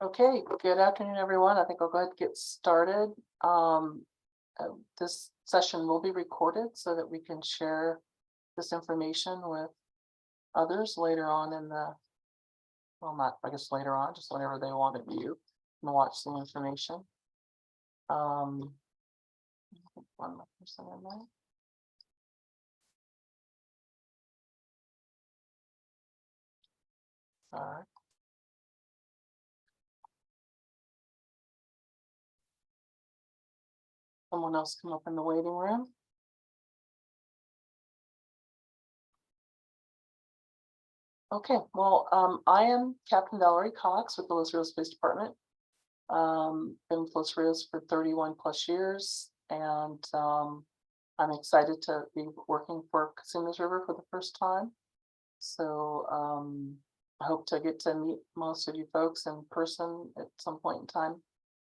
Okay, good afternoon, everyone. I think I'll go ahead and get started. This session will be recorded so that we can share this information with others later on in the, well, not, I guess later on, just whenever they want to view and watch the information. Um, One more person in there. All right. Someone else come up in the waiting room. Okay, well, I am Captain Valerie Cox with the Los Rios Police Department. Been with Los Rios for 31 plus years, and I'm excited to be working for Casinos River for the first time. So I hope to get to meet most of you folks in person at some point in time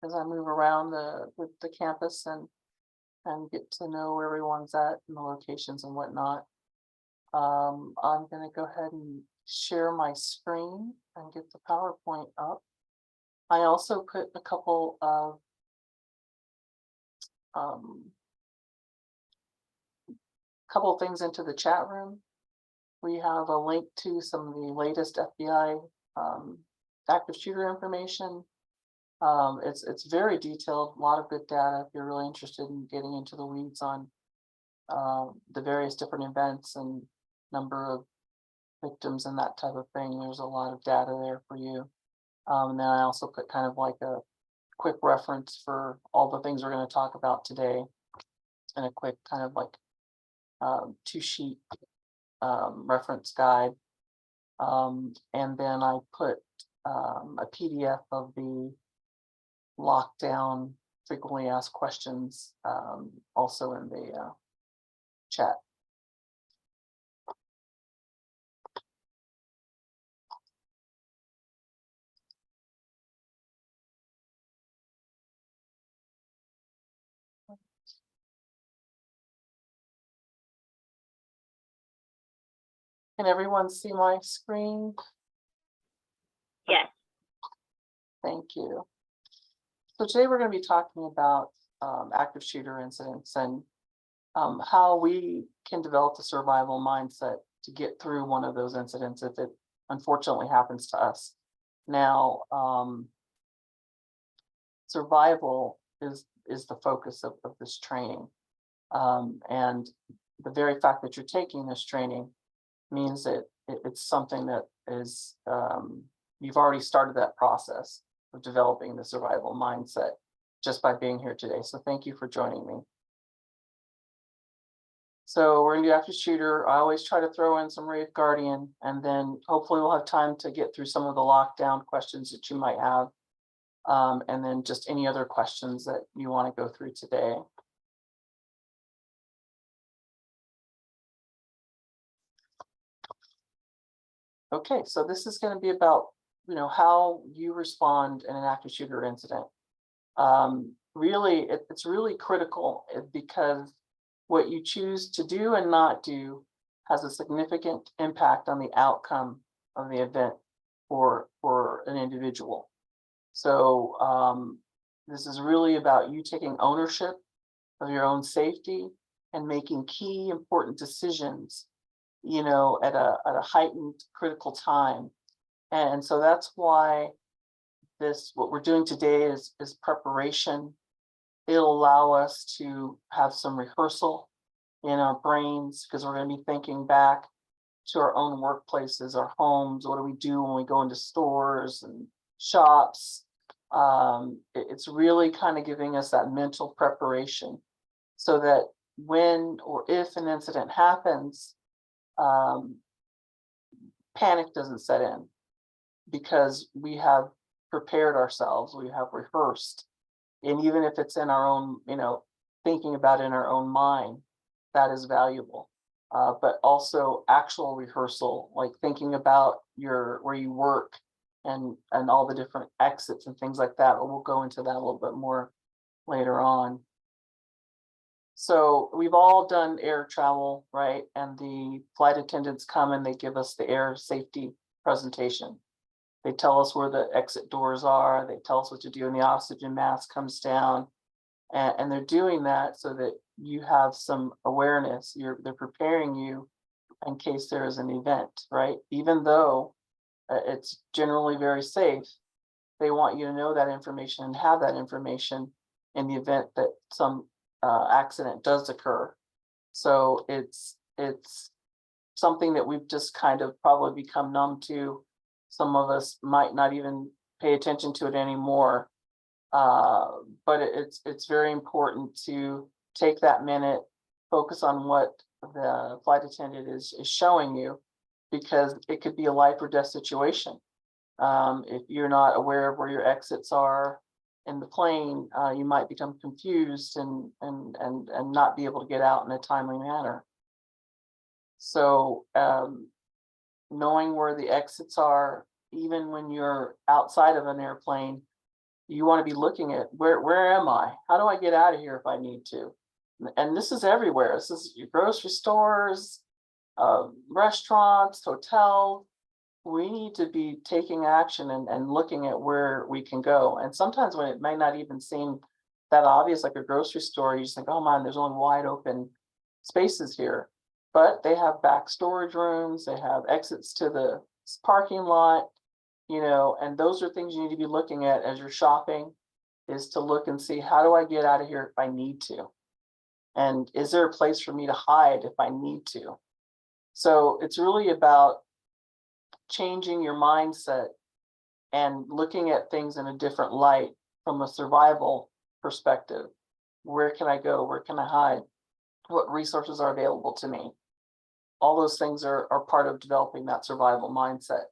as I move around the campus and get to know where everyone's at and the locations and whatnot. I'm going to go ahead and share my screen and get the PowerPoint up. I also put a couple of things into the chat room. We have a link to some of the latest FBI active shooter information. It's very detailed, a lot of good data if you're really interested in getting into the weeds on the various different events and number of victims and that type of thing. There's a lot of data there for you. And then I also put kind of like a quick reference for all the things we're going to talk about today, and a quick kind of like 2-sheet reference guide. And then I put a PDF of the lockdown frequently asked questions also in the chat. Can everyone see my screen? Yes. Thank you. So today we're going to be talking about active shooter incidents and how we can develop the survival mindset to get through one of those incidents if it unfortunately happens to us. Now, survival is the focus of this training. And the very fact that you're taking this training means that it's something that is, you've already started that process of developing the survival mindset just by being here today. So thank you for joining me. So we're gonna do active shooter. I always try to throw in some Wraith Guardian, and then hopefully we'll have time to get through some of the lockdown questions that you might have. And then just any other questions that you want to go through today. Okay, so this is going to be about, how you respond in an active shooter incident. Really, it's really critical because what you choose to do and not do has a significant impact on the outcome of the event for an individual. So this is really about you taking ownership of your own safety and making key important decisions, at a heightened critical time. And so that's why what we're doing today is preparation. It'll allow us to have some rehearsal in our brains because we're going to be thinking back to our own workplaces, our homes. What do we do when we go into stores and shops? It's really kind of giving us that mental preparation so that when or if an incident happens, panic doesn't set in because we have prepared ourselves, we have rehearsed. And even if it's in our own, thinking about it in our own mind, that is valuable. But also actual rehearsal, like thinking about where you work and all the different exits and things like that. But we'll go into that a little bit more later on. So we've all done air travel, right? And the flight attendants come and they give us the air safety presentation. They tell us where the exit doors are. They tell us what to do when the oxygen mask comes down. And they're doing that so that you have some awareness. They're preparing you in case there is an event, right? Even though it's generally very safe, they want you to know that information and have that information in the event that some accident does occur. So it's something that we've just kind of probably become numb to. Some of us might not even pay attention to it anymore. But it's very important to take that minute, focus on what the flight attendant is showing you, because it could be a life or death situation. If you're not aware of where your exits are in the plane, you might become confused and not be able to get out in a timely manner. So knowing where the exits are, even when you're outside of an airplane, you want to be looking at where am I? How do I get out of here if I need to? And this is everywhere. This is your grocery stores, restaurants, hotels. We need to be taking action and looking at where we can go. And sometimes when it may not even seem that obvious, like a grocery store, you just think, oh man, there's only wide open spaces here. But they have back storage rooms, they have exits to the parking lot, and those are things you need to be looking at as you're shopping, is to look and see, how do I get out of here if I need to? And is there a place for me to hide if I need to? So it's really about changing your mindset and looking at things in a different light from a survival perspective. Where can I go? Where can I hide? What resources are available to me? All those things are part of developing that survival mindset.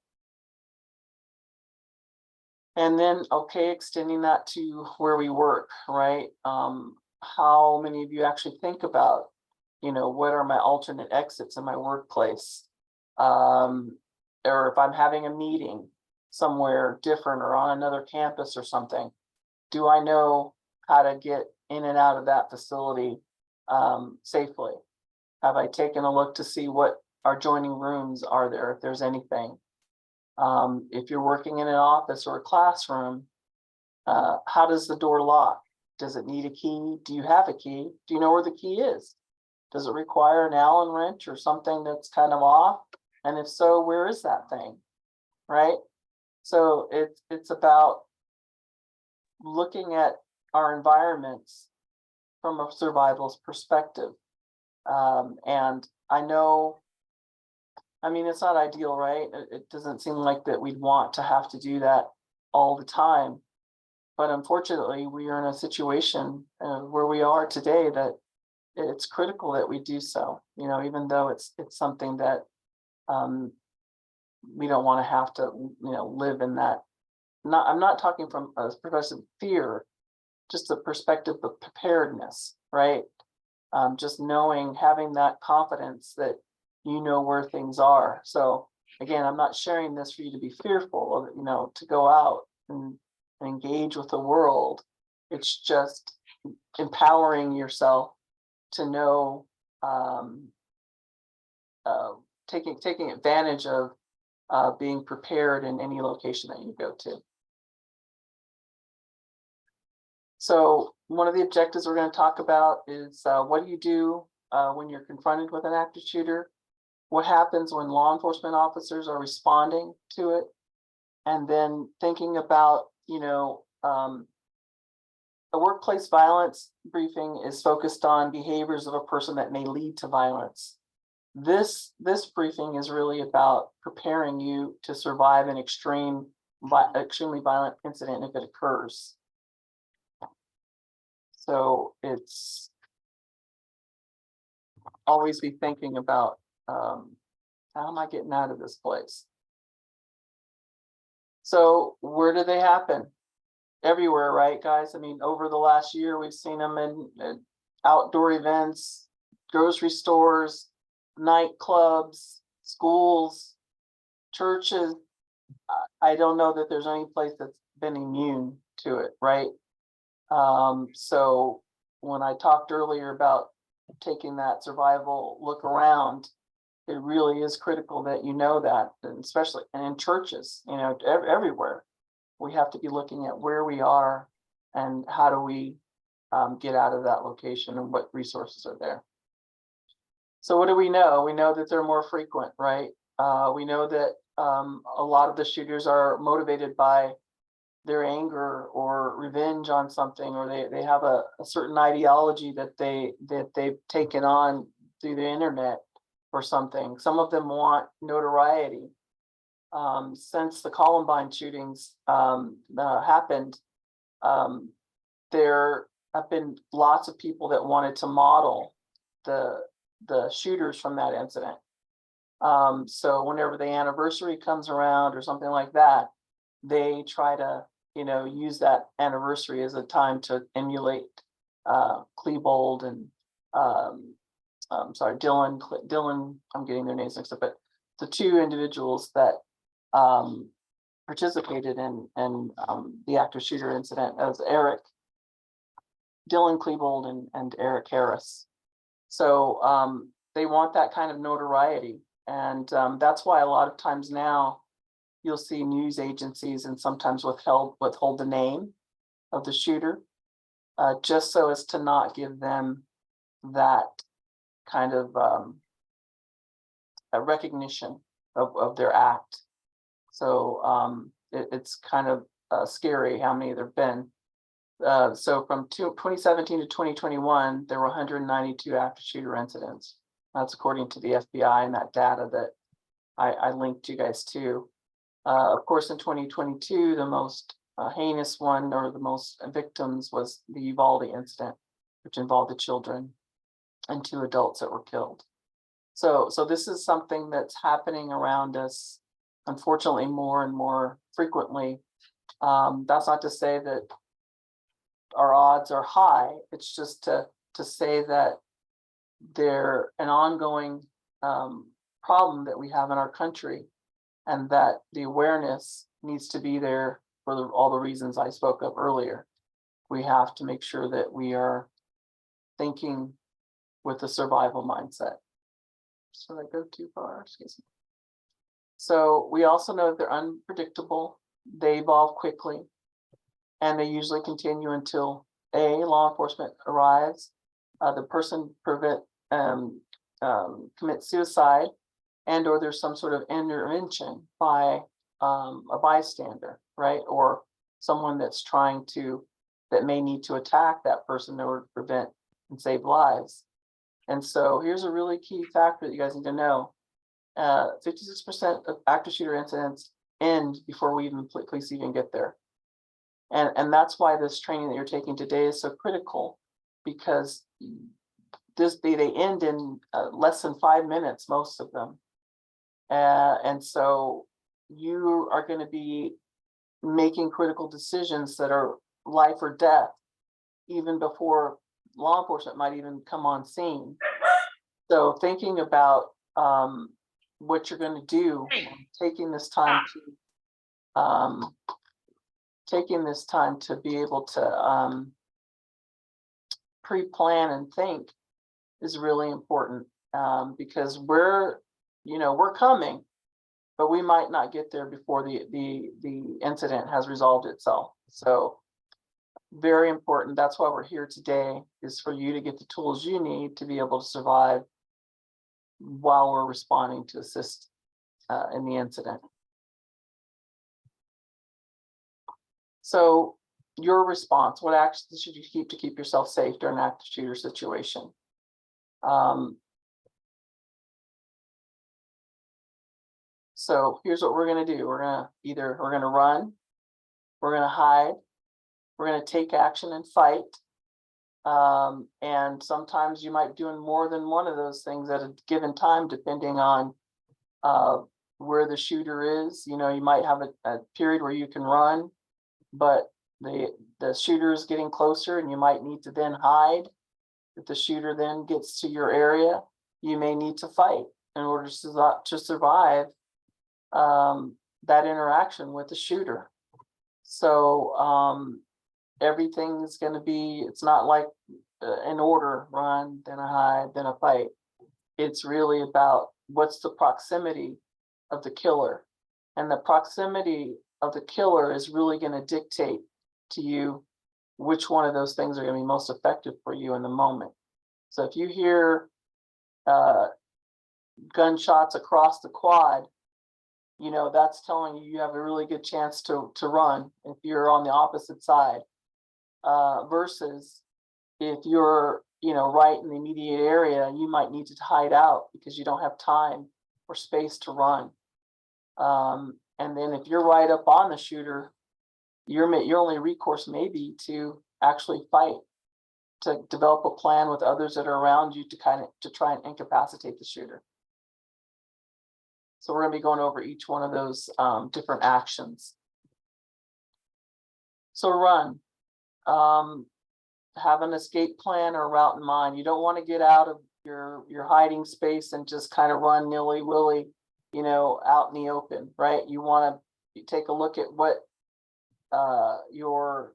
And then, okay, extending that to where we work, right? How many of you actually think about, what are my alternate exits in my workplace? Or if I'm having a meeting somewhere different or on another campus or something, do I know how to get in and out of that facility safely? Have I taken a look to see what adjoining rooms are there, if there's anything? If you're working in an office or a classroom, how does the door lock? Does it need a key? Do you have a key? Do you know where the key is? Does it require an Allen wrench or something that's kind of off? And if so, where is that thing? Right? So it's about looking at our environments from a survivalist perspective. And I know, it's not ideal, right? It doesn't seem like that we'd want to have to do that all the time. But unfortunately, we are in a situation where we are today that it's critical that we do so, even though it's something that we don't want to have to, live in that. I'm not talking from a progressive fear, just a perspective of preparedness, right? Just knowing, having that confidence that you know where things are. So again, I'm not sharing this for you to be fearful of, to go out and engage with the world. It's just empowering yourself to know, taking advantage of being prepared in any location that you go to. So one of the objectives we're going to talk about is what do you do when you're confronted with an active shooter? What happens when law enforcement officers are responding to it? And then thinking about, a workplace violence briefing is focused on behaviors of a person that may lead to violence. This briefing is really about preparing you to survive an extremely violent incident if it occurs. So it's always be thinking about, how am I getting out of this place? So where do they happen? Everywhere, right, guys? Over the last year, we've seen them in outdoor events, grocery stores, nightclubs, schools, churches. I don't know that there's any place that's been immune to it, right? So when I talked earlier about taking that survival look around, it really is critical that you know that, and especially and in churches, you know, everywhere. We have to be looking at where we are and how do we get out of that location and what resources are there. So what do we know? We know that they're more frequent, right? We know that a lot of the shooters are motivated by their anger or revenge on something, or they have a certain ideology that they've taken on through the internet or something. Some of them want notoriety. Since the Columbine shootings happened, there have been lots of people that wanted to model the shooters from that incident. So whenever the anniversary comes around or something like that, they try to, you know, use that anniversary as a time to emulate Klebold and Dylan, I'm getting their names mixed up, but the two individuals that participated in the active shooter incident as Dylan Klebold and Eric Harris. So they want that kind of notoriety. And that's why a lot of times now you'll see news agencies and sometimes withhold the name of the shooter, just so as to not give them that kind of a recognition of their act. So it's kind of scary how many there've been. So from 2017 to 2021, there were 192 active shooter incidents. That's according to the FBI and that data that I linked you guys to. Of course, in 2022, the most heinous one, or the most victims, was the Uvalde incident, which involved the children and 2 adults that were killed. So this is something that's happening around us, unfortunately, more and more frequently. That's not to say that our odds are high. It's just to say that they're an ongoing problem that we have in our country, and that the awareness needs to be there for all the reasons I spoke of earlier. We have to make sure that we are thinking with a survival mindset. So that go too far, excuse me. So we also know that they're unpredictable, they evolve quickly, and they usually continue until law enforcement arrives, the person commits suicide, and or there's some sort of intervention by a bystander, right? Or someone that's that may need to attack that person in order to prevent and save lives. And so here's a really key factor that you guys need to know. 56% of active shooter incidents end before police even get there. And that's why this training that you're taking today is so critical, because they end in less than 5 minutes, most of them. And so you are going to be making critical decisions that are life or death, even before law enforcement might even come on scene. So thinking about what you're going to do, taking this time to be able to pre-plan and think is really important, because we're coming, but we might not get there before the incident has resolved itself. So very important. That's why we're here today, is for you to get the tools you need to be able to survive while we're responding to assist in the incident. So your response, what actions should you keep to keep yourself safe during an active shooter situation? So here's what we're going to do. We're going to run, we're going to hide, we're going to take action and fight. And sometimes you might be doing more than one of those things at a given time, depending on where the shooter is. You know, you might have a period where you can run, but the shooter is getting closer, and you might need to then hide. If the shooter then gets to your area, you may need to fight in order to survive that interaction with the shooter. So everything is going to be, it's not like in order: run, then a hide, then a fight. it's really about what's the proximity of the killer. And the proximity of the killer is really going to dictate to you which one of those things are going to be most effective for you in the moment. So if you hear gunshots across the quad, you know, that's telling you you have a really good chance to run if you're on the opposite side, versus if you're, you know, right in the immediate area, you might need to hide out because you don't have time or space to run. And then if you're right up on the shooter, your only recourse may be to actually fight, to develop a plan with others that are around you to try and incapacitate the shooter. So we're going to be going over each one of those different actions. So run. Have an escape plan or route in mind. You don't want to get out of your hiding space and just kind of run nilly-willy, you know, out in the open, right? You want to take a look at what your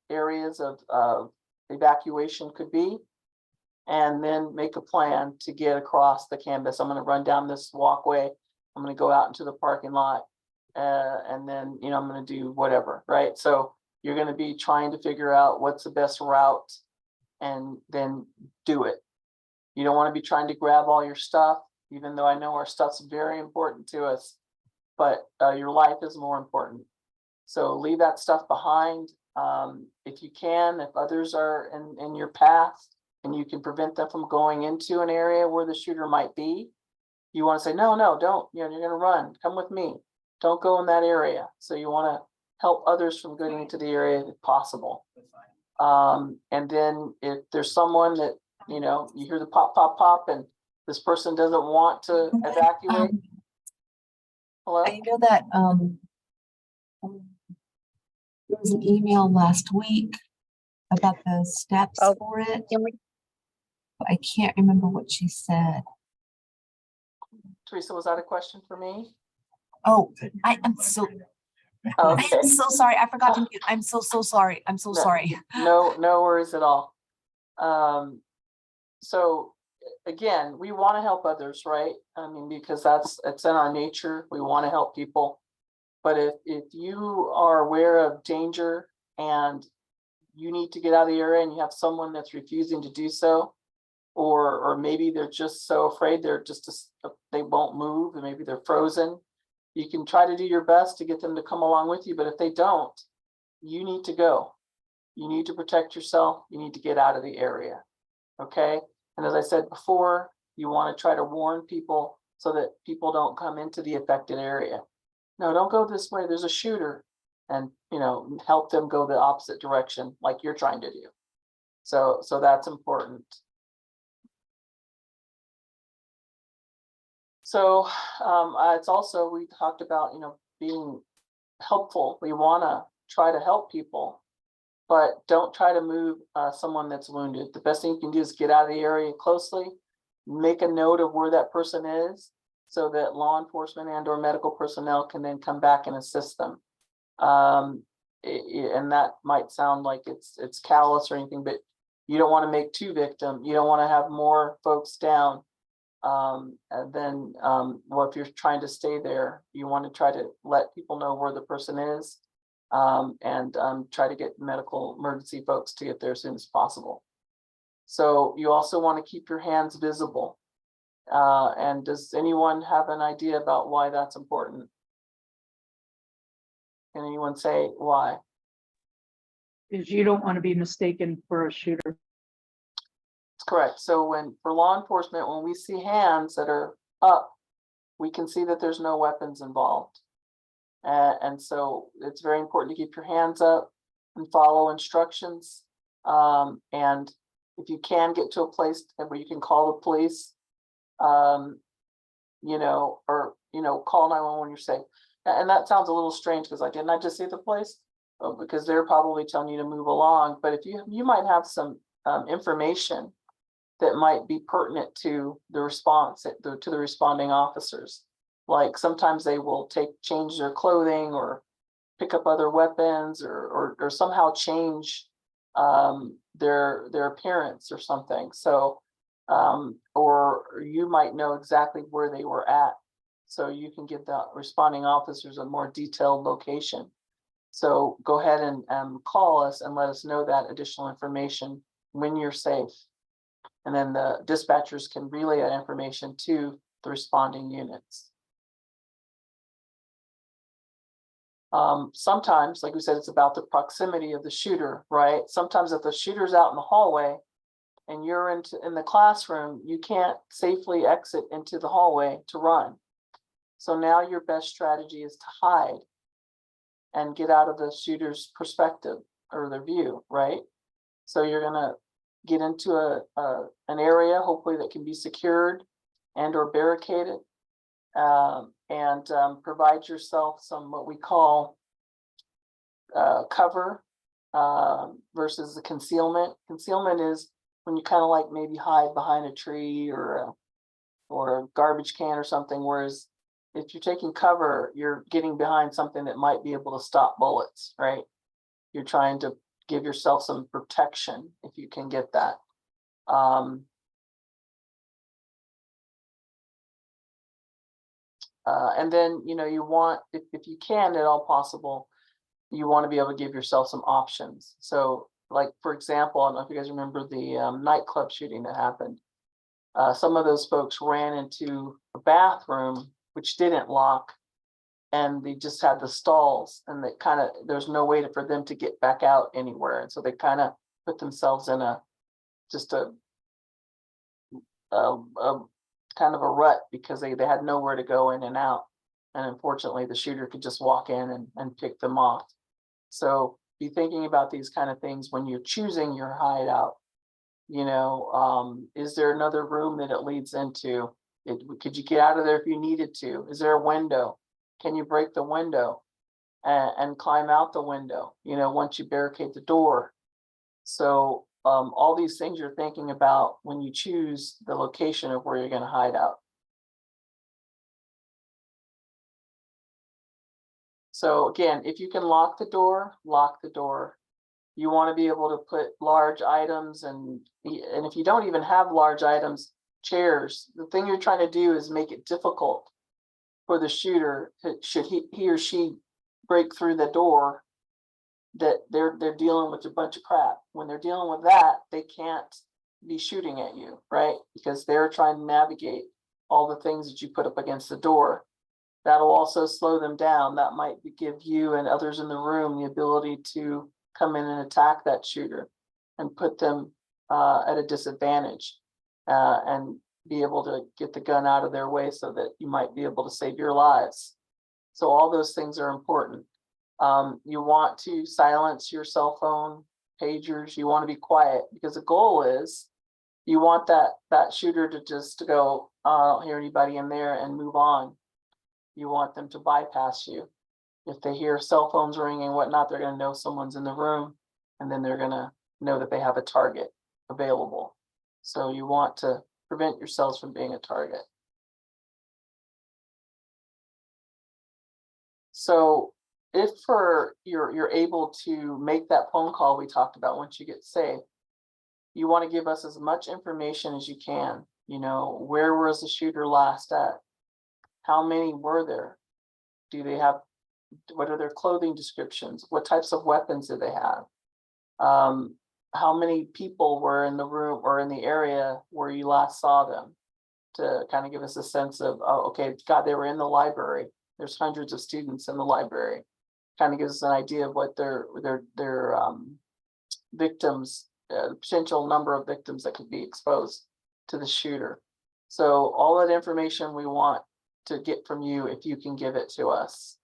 areas of evacuation could be, and then make a plan to get across the canvas. I'm going to run down this walkway. I'm going to go out into the parking lot, and then, you know, I'm going to do whatever, right? So you're going to be trying to figure out what's the best route and then do it. You don't want to be trying to grab all your stuff, even though I know our stuff's very important to us, but your life is more important. So leave that stuff behind. If you can, if others are in your path and you can prevent them from going into an area where the shooter might be, you want to say, no, don't, you know, you're going to run, come with me. Don't go in that area. So you want to help others from getting into the area if possible. And then if there's someone that, you know, you hear the pop, pop, pop, and this person doesn't want to evacuate. Hello? I know that there was an email last week about the steps Oh, for it. Can we, But I can't remember what she said. Teresa, was that a question for me? Oh, I am so Okay. I'm so sorry. I forgot to mute. I'm so sorry. I'm so No. sorry. No worries at all. So again, we want to help others, right? I mean, because it's in our nature. We want to help people. But if you are aware of danger and you need to get out of the area and you have someone that's refusing to do so, or maybe they're just so afraid they won't move, and maybe they're frozen, you can try to do your best to get them to come along with you. But if they don't, you need to go. You need to protect yourself. You need to get out of the area. Okay. And as I said before, you want to try to warn people so that people don't come into the affected area. No, don't go this way. There's a shooter, and, you know, help them go the opposite direction like you're trying to do. So that's important. So it's also, we talked about, you know, being helpful. We want to try to help people, but don't try to move someone that's wounded. The best thing you can do is get out of the area closely, make a note of where that person is so that law enforcement and or medical personnel can then come back and assist them. And that might sound like it's callous or anything, but you don't want to make two victims. You don't want to have more folks down. And then, well, if you're trying to stay there, you want to try to let people know where the person is, and try to get medical emergency folks to get there as soon as possible. So you also want to keep your hands visible. And does anyone have an idea about why that's important? Can anyone say why? Is you don't want to be mistaken for a shooter. Correct. So for law enforcement, when we see hands that are up, we can see that there's no weapons involved. And so it's very important to keep your hands up and follow instructions. And if you can get to a place where you can call the police, you know, or, you know, call 911 when you're safe. And that sounds a little strange because didn't I just see the place? Oh, because they're probably telling you to move along. But if you might have some information that might be pertinent to the response, to the responding officers. Like sometimes they will change their clothing or pick up other weapons or somehow change their appearance or something. So Or you might know exactly where they were at. So you can give the responding officers a more detailed location. So go ahead and call us and let us know that additional information when you're safe. And then the dispatchers can relay that information to the responding units. Sometimes, like we said, it's about the proximity of the shooter, right? Sometimes if the shooter's out in the hallway and you're in the classroom, you can't safely exit into the hallway to run. So now your best strategy is to hide and get out of the shooter's perspective or their view, right? So you're gonna get into an area, hopefully that can be secured and or barricaded, and provide yourself some what we call cover versus the concealment. Concealment is when you kind of like maybe hide behind a tree or a garbage can or something, whereas if you're taking cover, you're getting behind something that might be able to stop bullets, right? You're trying to give yourself some protection if you can get that. And then, you know, you want, if you can at all possible, you want to be able to give yourself some options. So like, for example, I don't know if you guys remember the nightclub shooting that happened. Some of those folks ran into a bathroom, which didn't lock, and they just had the stalls, and they kind of, there's no way for them to get back out anywhere. And so they kind of put themselves in a kind of a rut because they had nowhere to go in and out. And unfortunately, the shooter could just walk in and pick them off. So be thinking about these kind of things when you're choosing your hideout. You know, is there another room that it leads into? Could you get out of there if you needed to? Is there a window? Can you break the window and climb out the window, you know, once you barricade the door? So all these things you're thinking about when you choose the location of where you're going to hide out. So again, if you can lock the door, lock the door. You want to be able to put large items, and if you don't even have large items, chairs. The thing you're trying to do is make it difficult for the shooter to, should he or she break through the door, that they're dealing with a bunch of crap. When they're dealing with that, they can't be shooting at you, right? Because they're trying to navigate all the things that you put up against the door. That'll also slow them down. That might give you and others in the room the ability to come in and attack that shooter and put them at a disadvantage, and be able to get the gun out of their way so that you might be able to save your lives. So all those things are important. You want to silence your cell phone, pagers. You want to be quiet, because the goal is you want that shooter to just go, I don't hear anybody in there, and move on. You want them to bypass you. If they hear cell phones ringing and whatnot, they're going to know someone's in the room, and then they're going to know that they have a target available. So you want to prevent yourselves from being a target. So if you're able to make that phone call we talked about once you get safe, you want to give us as much information as you can. You know, where was the shooter last at? How many were there? Do they have, what are their clothing descriptions? What types of weapons do they have? How many people were in the room or in the area where you last saw them, to kind of give us a sense of, oh, okay, God, they were in the library. There's hundreds of students in the library. Kind of gives us an idea of what their victims, potential number of victims that could be exposed to the shooter. So all that information we want to get from you, if you can give it to us.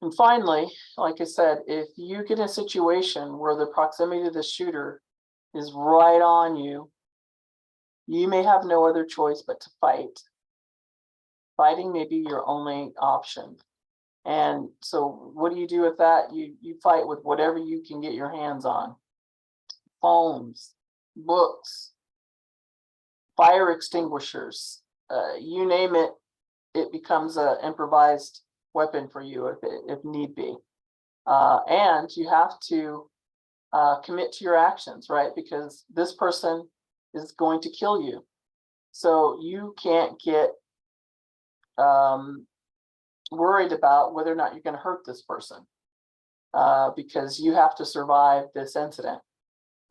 And finally, like I said, if you get in a situation where the proximity to the shooter is right on you, you may have no other choice but to fight. Fighting may be your only option. And so what do you do with that? You fight with whatever you can get your hands on. Phones, books, fire extinguishers, you name it, it becomes an improvised weapon for you if need be. And you have to commit to your actions, right? Because this person is going to kill you. So you can't get worried about whether or not you're going to hurt this person, because you have to survive this incident.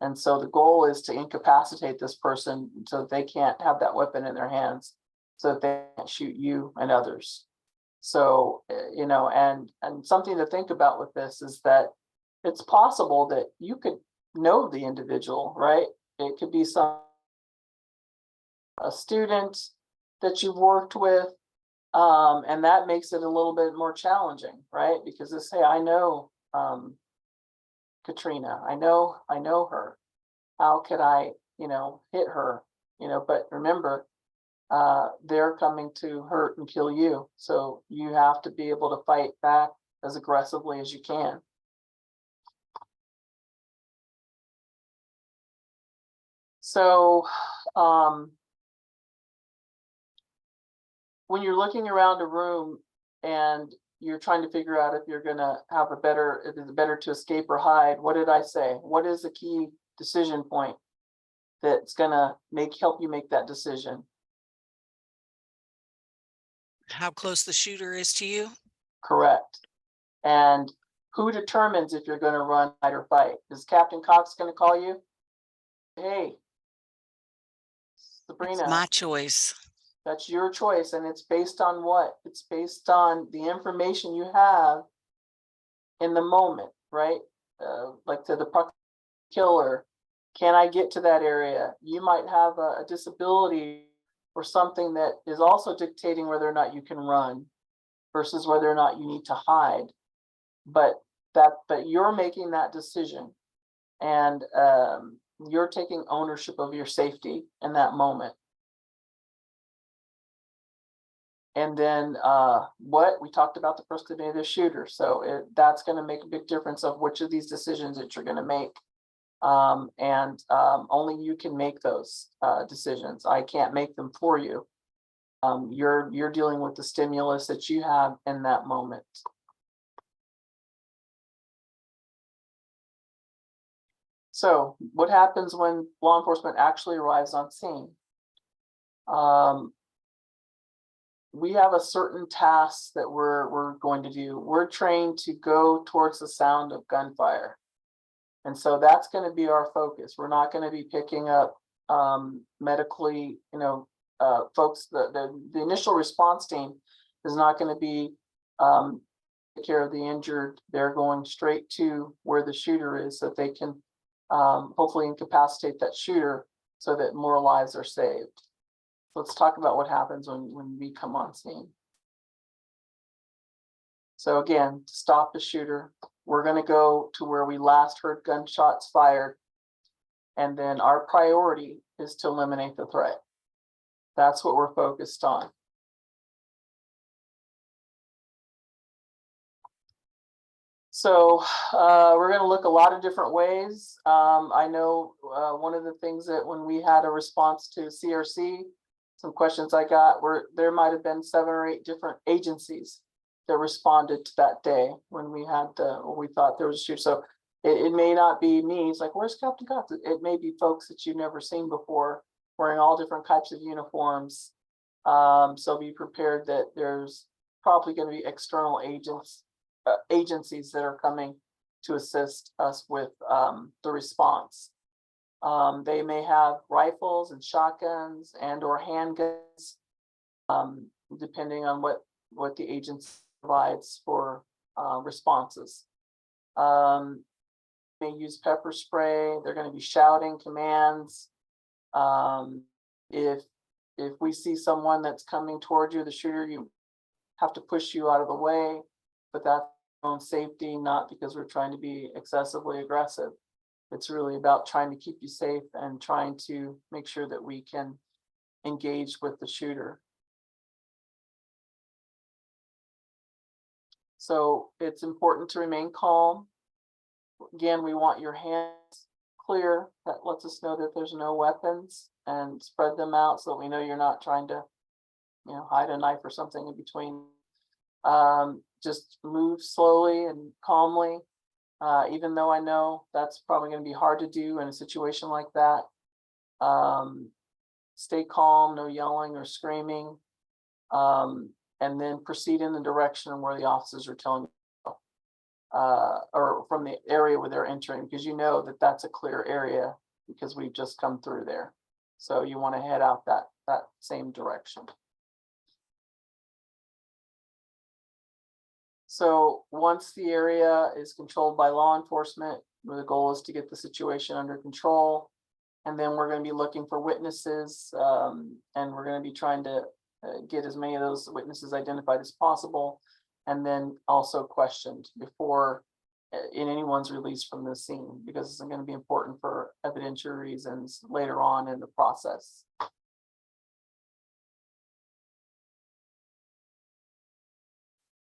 And so the goal is to incapacitate this person so that they can't have that weapon in their hands, so that they can't shoot you and others. So, you know, and something to think about with this is that it's possible that you could know the individual, right? It could be a student that you've worked with, and that makes it a little bit more challenging, right? Because they say, I know Katrina, I know her. How could I, you know, hit her? You know, but remember, they're coming to hurt and kill you. So you have to be able to fight back as aggressively as you can. So, when you're looking around a room and you're trying to figure out if you're gonna have if it's better to escape or hide, what did I say? What is the key decision point that's gonna help you make that decision? How close the shooter is to you? Correct. And who determines if you're gonna run, hide, or fight? Is Captain Cox gonna call you? Hey, Sabrina. My choice. That's your choice, and it's based on what? It's based on the information you have in the moment, right? Like to the killer, can I get to that area? You might have a disability or something that is also dictating whether or not you can run versus whether or not you need to hide. But you're making that decision, and you're taking ownership of your safety in that moment. And then what we talked about, the proximity of the shooter. So that's going to make a big difference of which of these decisions that you're going to make. Only you can make those decisions. I can't make them for you. You're dealing with the stimulus that you have in that moment. So what happens when law enforcement actually arrives on scene? We have a certain task that we're going to do. We're trained to go towards the sound of gunfire. And so that's going to be our focus. We're not going to be picking up medically, folks. The initial response team is not going to be take care of the injured. They're going straight to where the shooter is so that they can hopefully incapacitate that shooter so that more lives are saved. Let's talk about what happens when we come on scene. So again, to stop the shooter, we're going to go to where we last heard gunshots fired. And then our priority is to eliminate the threat. That's what we're focused on. So we're going to look a lot of different ways. I know one of the things that when we had a response to CRC, some questions I got were there might have been 7 or 8 different agencies that responded to that day when we had we thought there was a shooter. So it may not be me. It's like, where's Captain Cox? It may be folks that you've never seen before, wearing all different types of uniforms. So be prepared that there's probably going to be external agencies that are coming to assist us with the response. They may have rifles and shotguns and or handguns, depending on what the agency provides for responses. They use pepper spray. They're going to be shouting commands. If we see someone that's coming toward you, the shooter, you have to push you out of the way, but that's our own safety, not because we're trying to be excessively aggressive. It's really about trying to keep you safe and trying to make sure that we can engage with the shooter. So it's important to remain calm. Again, we want your hands clear. That lets us know that there's no weapons, and spread them out so that we know you're not trying to, hide a knife or something in between. Just move slowly and calmly. Even though I know that's probably gonna be hard to do in a situation like that. Stay calm, no yelling or screaming. And then proceed in the direction where the officers are telling you to go. Or from the area where they're entering, because you know that that's a clear area because we've just come through there. So you want to head out that same direction. So once the area is controlled by law enforcement, the goal is to get the situation under control. And then we're going to be looking for witnesses, and we're going to be trying to get as many of those witnesses identified as possible, and then also questioned before in anyone's released from the scene, because it's going to be important for evidentiary reasons later on in the process.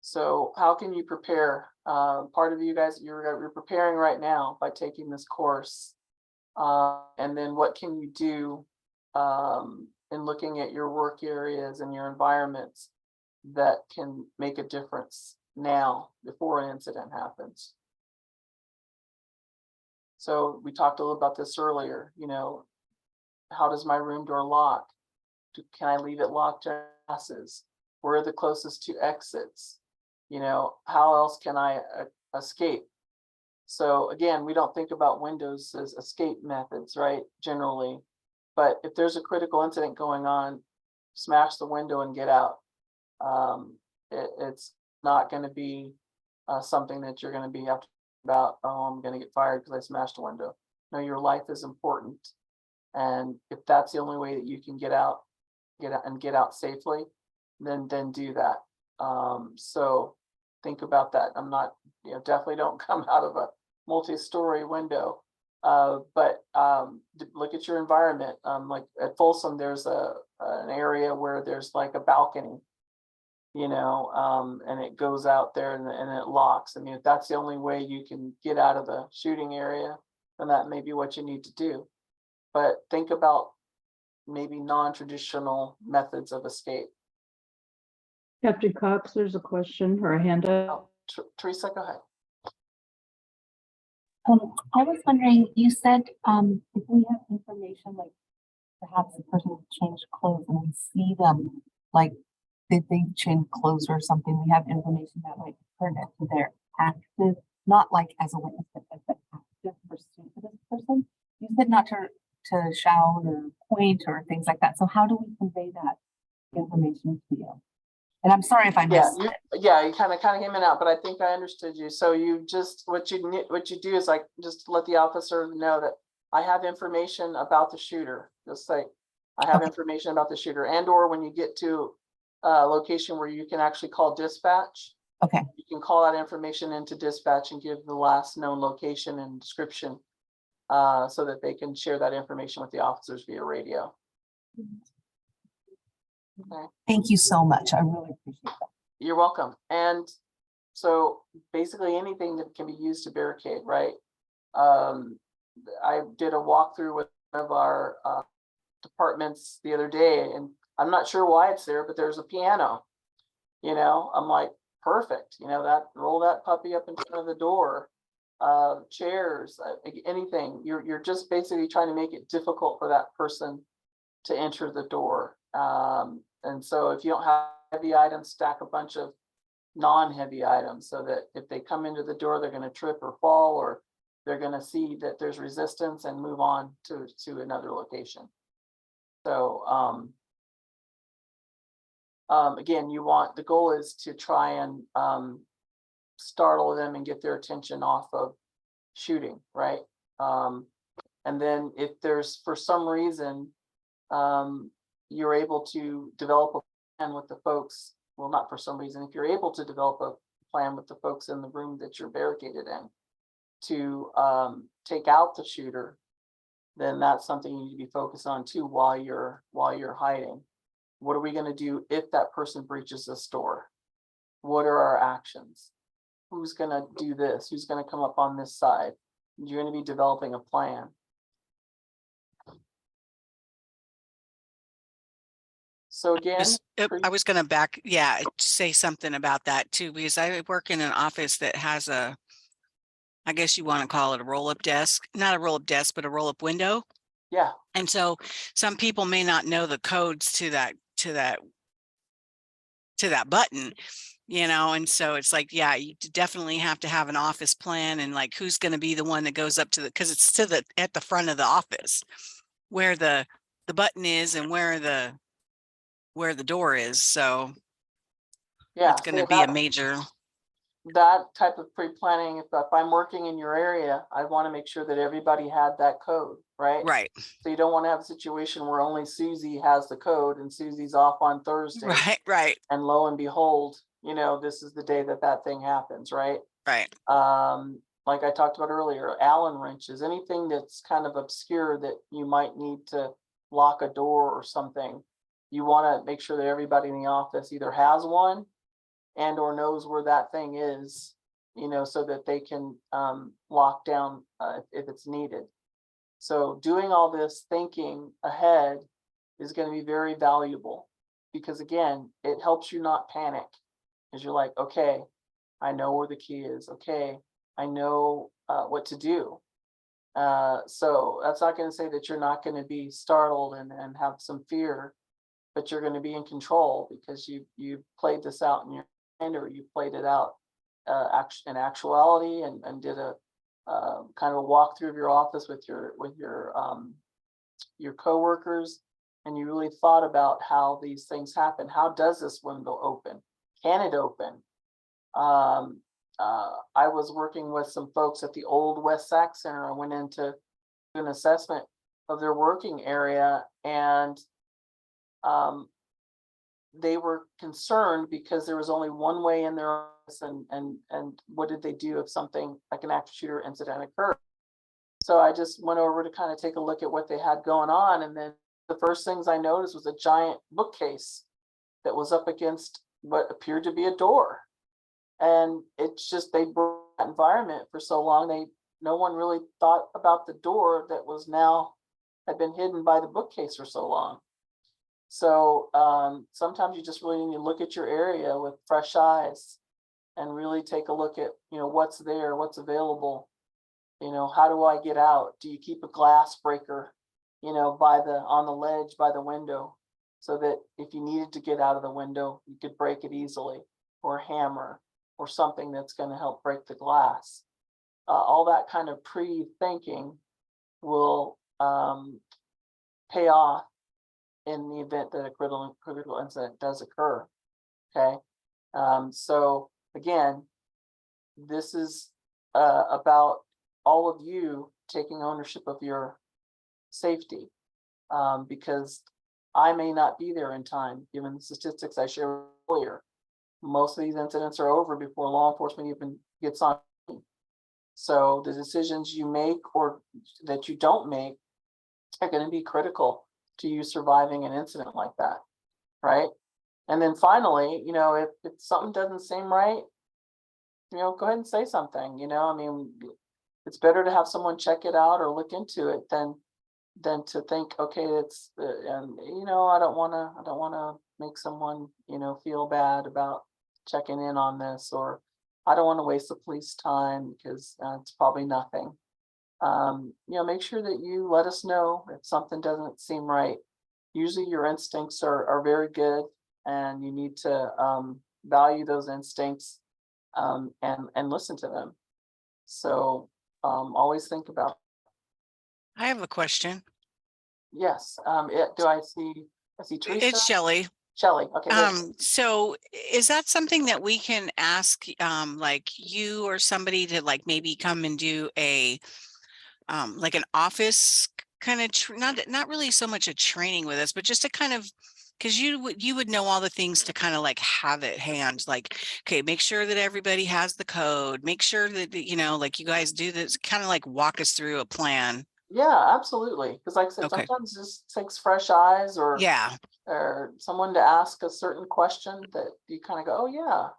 So how can you prepare? Part of you guys, you're preparing right now by taking this course. And then what can you do in looking at your work areas and your environments that can make a difference now before an incident happens? So we talked a little about this earlier, you know, how does my room door lock? Can I leave it locked to passes? Where are the closest two exits? You know, how else can I escape? So again, we don't think about windows as escape methods, right? Generally, but if there's a critical incident going on, smash the window and get out. It's not going to be something that you're going to be after about, oh, I'm going to get fired because I smashed a window. No, your life is important. And if that's the only way that you can get out and get out safely, then do that. So think about that. I'm not, you know, definitely don't come out of a multi-story window. But look at your environment. Like at Folsom, there's an area where there's like a balcony, you know, and it goes out there and it locks. I mean, if that's the only way you can get out of the shooting area, then that may be what you need to do. But think about maybe non-traditional methods of escape. Captain Cox, there's a question or a hand up. Oh, Teresa, go ahead. I was wondering, you said, if we have information, like perhaps the person changed clothes and we see them, like, did they change clothes or something? We have information that might permit to their active, not like as a witness, but as an active pursuit of this person. You said not to shout or point or things like that. So how do we convey that information to you? And I'm sorry if I Yeah, missed it. yeah, you kind of came in and out, but I think I understood you. So you just what you do is like just let the officer know that I have information about the shooter. Just say I have Okay. information about the shooter, and or when you get to a location where you can actually call dispatch, Okay. you can call that information into dispatch and give the last known location and description, so that they can share that information with the officers via radio. Okay. Thank you so much. I really appreciate that. You're welcome. And so basically anything that can be used to barricade, right? I did a walkthrough with one of our departments the other day, and I'm not sure why it's there, but there's a piano. You know, I'm like, perfect. You know, that roll that puppy up in front of the door. Chairs, anything. You're just basically trying to make it difficult for that person to enter the door. And so if you don't have heavy items, stack a bunch of non-heavy items so that if they come into the door, they're going to trip or fall, or they're going to see that there's resistance and move on to another location. So again, the goal is to try and startle them and get their attention off of shooting, right? And then if there's for some reason you're able to develop a plan with the folks, well, not for some reason, if you're able to develop a plan with the folks in the room that you're barricaded in to take out the shooter, then that's something you need to be focused on too while you're hiding. What are we going to do if that person breaches this door? What are our actions? Who's going to do this? Who's going to come up on this side? You're going to be developing a plan. So again, I was going to say something about that too, because I work in an office that has a I guess you want to call it a roll-up desk, not a roll-up desk, but a roll-up window. Yeah, And so some people may not know the codes to that button, and so it's like, yeah, you definitely have to have an office plan, and like who's going to be the one that goes up to because it's at the front of the office where the button is and where the door is. So yeah. it's going See, to be a major, that type of pre-planning, if I'm working in your area, I want to make sure that everybody had that code, right? right, So you don't want to have a situation where only Susie has the code and Susie's off on Thursday. right, And lo and behold, this is the day that thing happens, right? right. Like I talked about earlier, Allen wrenches, anything that's kind of obscure that you might need to lock a door or something. You want to make sure that everybody in the office either has one and or knows where that thing is, so that they can lock down if it's needed. So doing all this thinking ahead is going to be very valuable, because again, it helps you not panic, because you're like, okay, I know where the key is. Okay, I know what to do. So that's not going to say that you're not going to be startled and have some fear, but you're going to be in control because you played this out in your mind, or you played it out in actuality, and did a kind of a walkthrough of your office with your coworkers, and you really thought about how these things happen. How does this window open? Can it open? I was working with some folks at the old West Sac Center. I went in to do an assessment of their working area, and they were concerned because there was only one way in their office, and what did they do if something like an active shooter incident occurred? So I just went over to kind of take a look at what they had going on, and then the first things I noticed was a giant bookcase that was up against what appeared to be a door. And it's just, they brought that environment for so long, no one really thought about the door that was now had been hidden by the bookcase for so long. So sometimes you just really need to look at your area with fresh eyes and really take a look at, what's there, what's available. How do I get out? Do you keep a glass breaker, on the ledge by the window, so that if you needed to get out of the window, you could break it easily, or a hammer, or something that's going to help break the glass. All that kind of pre-thinking will pay off in the event that a critical incident does occur. Okay. So again, this is about all of you taking ownership of your safety, because I may not be there in time, given the statistics I shared earlier. Most of these incidents are over before law enforcement even gets on. So the decisions you make or that you don't make are going to be critical to you surviving an incident like that, right? And then finally, if something doesn't seem right, go ahead and say something. It's better to have someone check it out or look into it than to think, okay, it's and I don't want to make someone feel bad about checking in on this, or I don't want to waste the police time because it's probably nothing. Make sure that you let us know if something doesn't seem right. Usually your instincts are very good, and you need to value those instincts and listen to them. So always think about. I have a question. Yes. Do I see Teresa? It's Shelley. Shelley. Okay. So is that something that we can ask, like you or somebody to like maybe come and do a, like an office kind of, not really so much a training with us, but just to kind of, because you would know all the things to kind of like have at hand, like, okay, make sure that everybody has the code, make sure that, like you guys do this, kind of like walk us through a plan. Yeah, absolutely. Because like I said, Okay. sometimes it just takes fresh eyes or someone to ask a certain question that you kind of go, oh yeah.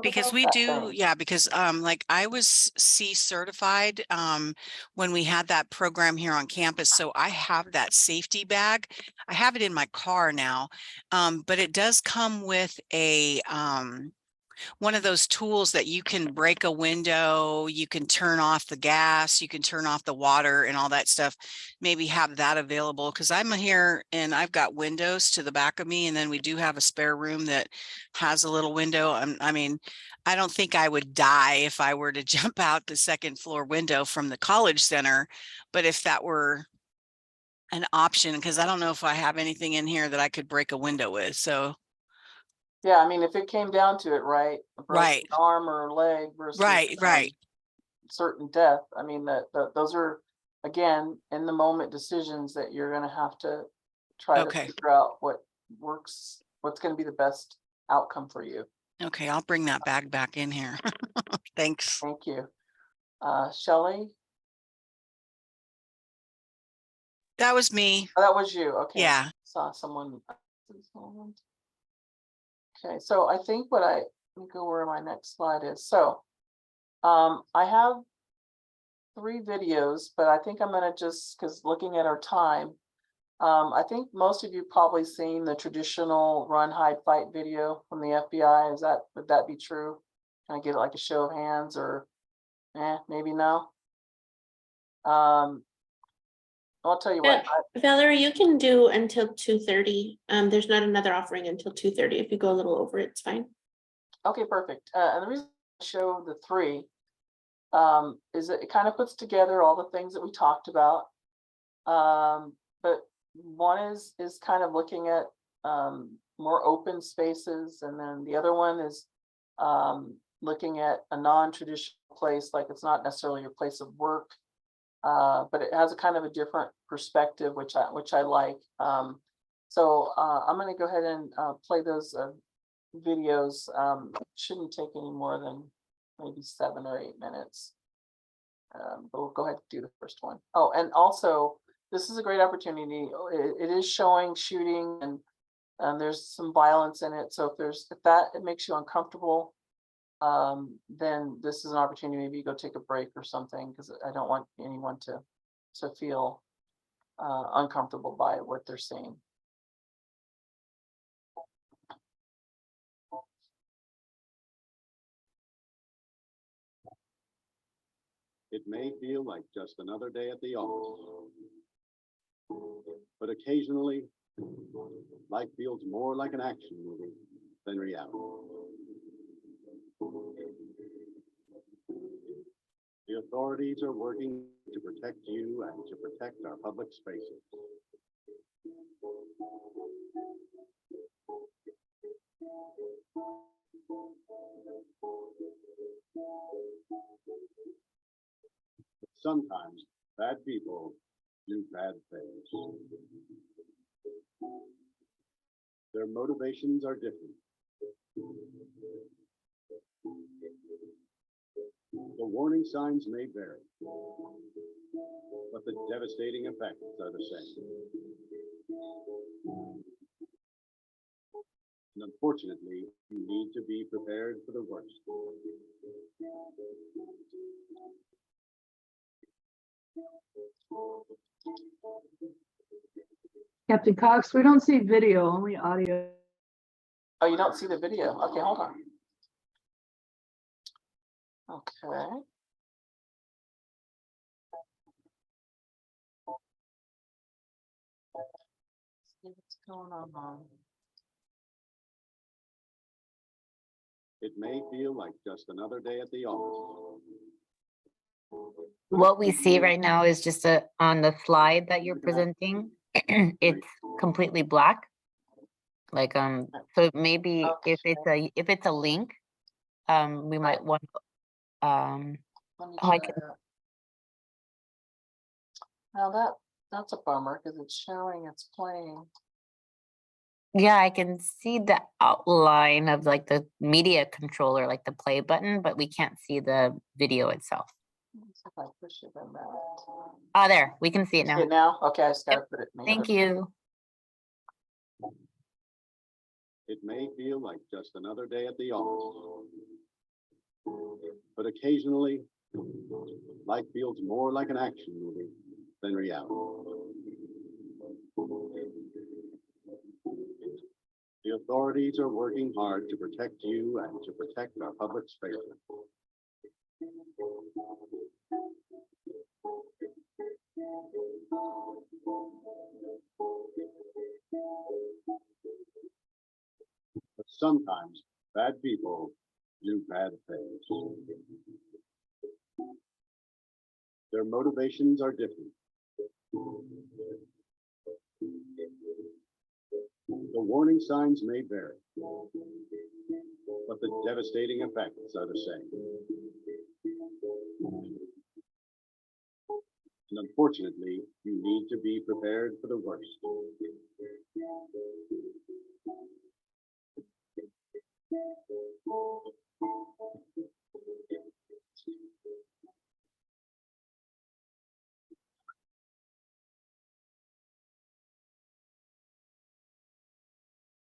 Because we do, because like I was C certified when we had that program here on campus. So I have that safety bag. I have it in my car now, but it does come with a one of those tools that you can break a window, you can turn off the gas, you can turn off the water and all that stuff. Maybe have that available because I'm here and I've got windows to the back of me, and then we do have a spare room that has a little window. I mean, I don't think I would die if I were to jump out the second floor window from the college center, but if that were an option, because I don't know if I have anything in here that I could break a window with. So Yeah, I mean, if it came down to it, right? A broken Right. arm or leg versus Right. certain death. I mean, those are, again, in the moment decisions that you're gonna have to try to Okay. figure out what works, what's gonna be the best outcome for you. Okay, I'll bring that bag back in here. Thanks. Thank you. Shelley, That was me. oh, that was you, okay. Yeah. Saw someone. Okay, so I think let me go where my next slide is. So, I have 3 videos, but I think I'm gonna just, because looking at our time, I think most of you probably seen the traditional run, hide, fight video from the FBI. Would that be true? Can I get like a show of hands or, maybe no? I'll tell you what, Valerie, you can do until 2:30. There's not another offering until 2:30. If you go a little over, it's fine. okay, perfect. And the reason I show the 3 is that it kind of puts together all the things that we talked about. But one is kind of looking at more open spaces, and then the other one is looking at a non-traditional place, like it's not necessarily your place of work, but it has a kind of a different perspective, which I like. So I'm going to go ahead and play those videos. Shouldn't take any more than maybe 7 or 8 minutes. But we'll go ahead and do the first one. Oh, and also, this is a great opportunity. It is showing shooting, and there's some violence in it. So if it makes you uncomfortable, then this is an opportunity. Maybe you go take a break or something, because I don't want anyone to feel uncomfortable by what they're seeing. It may feel like just another day at the office, but occasionally, life feels more like an action movie than reality. The authorities are working to protect you and to protect our public spaces. Sometimes bad people do bad things. Their motivations are different. The warning signs may vary, but the devastating effects are the same. And unfortunately, you need to be prepared for the worst. Captain Cox, we don't see video, only audio. Oh, you don't see the video? Okay, hold on. Okay. See what's going on. It may feel like just another day at the office. What we see right now is just on the slide that you're presenting, it's completely black. Like, so maybe if it's a link, we might want, Let me oh, try I can, that. Now that's a bummer, because it's showing it's playing. yeah, I can see the outline of like the media controller, like the play button, but we can't see the video itself. Let's see if I push it in that. Oh, there, we can see it See now. it now? Okay, I just gotta put it in the Thank other- you. It may feel like just another day at the office. But occasionally, life feels more like an action movie than reality. The The authorities are working hard to protect you and to protect our public spaces. But sometimes bad people do bad things. Their motivations are different. The warning signs may vary, but the devastating effects are the same. And unfortunately, you need to be prepared for the worst.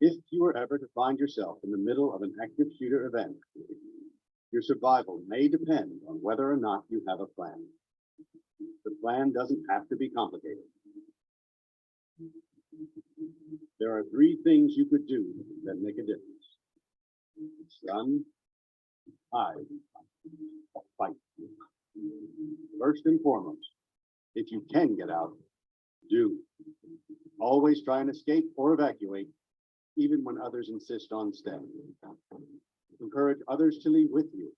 If you were ever to find yourself in the middle of an active shooter event, your survival may depend on whether or not you have a plan. The plan doesn't have to be complicated. There are 3 things you could do that make a difference: run, hide, or fight. First and foremost, if you can get out, do. Always try and escape or evacuate, even when others insist on staying. Encourage others to leave with you,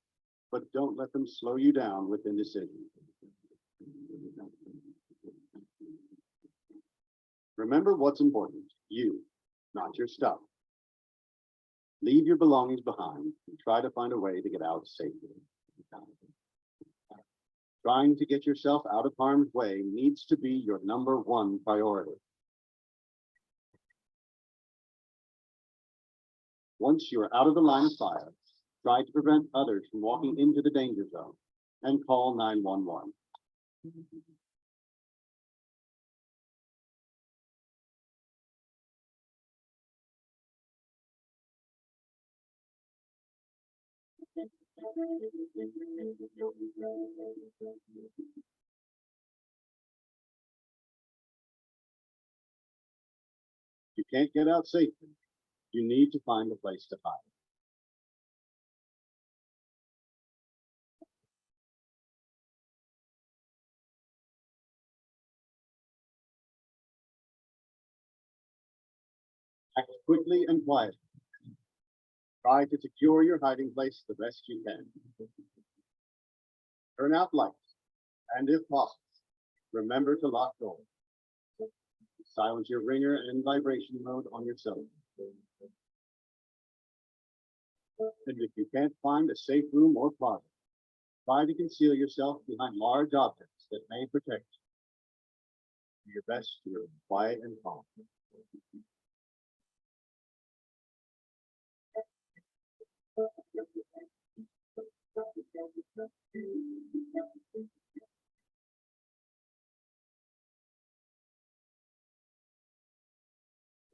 but don't let them slow you down with indecision. Remember what's important, you, not your stuff. Leave your belongings behind and try to find a way to get out safely. Trying to get yourself out of harm's way needs to be your #1 priority. Once you are out of the line of fire, try to prevent others from walking into the danger zone and call 911. If you can't get out safely, you need to find a place to hide. Act quickly and quietly. Try to secure your hiding place the best you can. Turn out lights, and if possible, remember to lock doors. Silence your ringer and vibration mode on your cell phone. And if you can't find a safe room or closet, try to conceal yourself behind large objects that may protect you. Do your best to remain quiet and calm.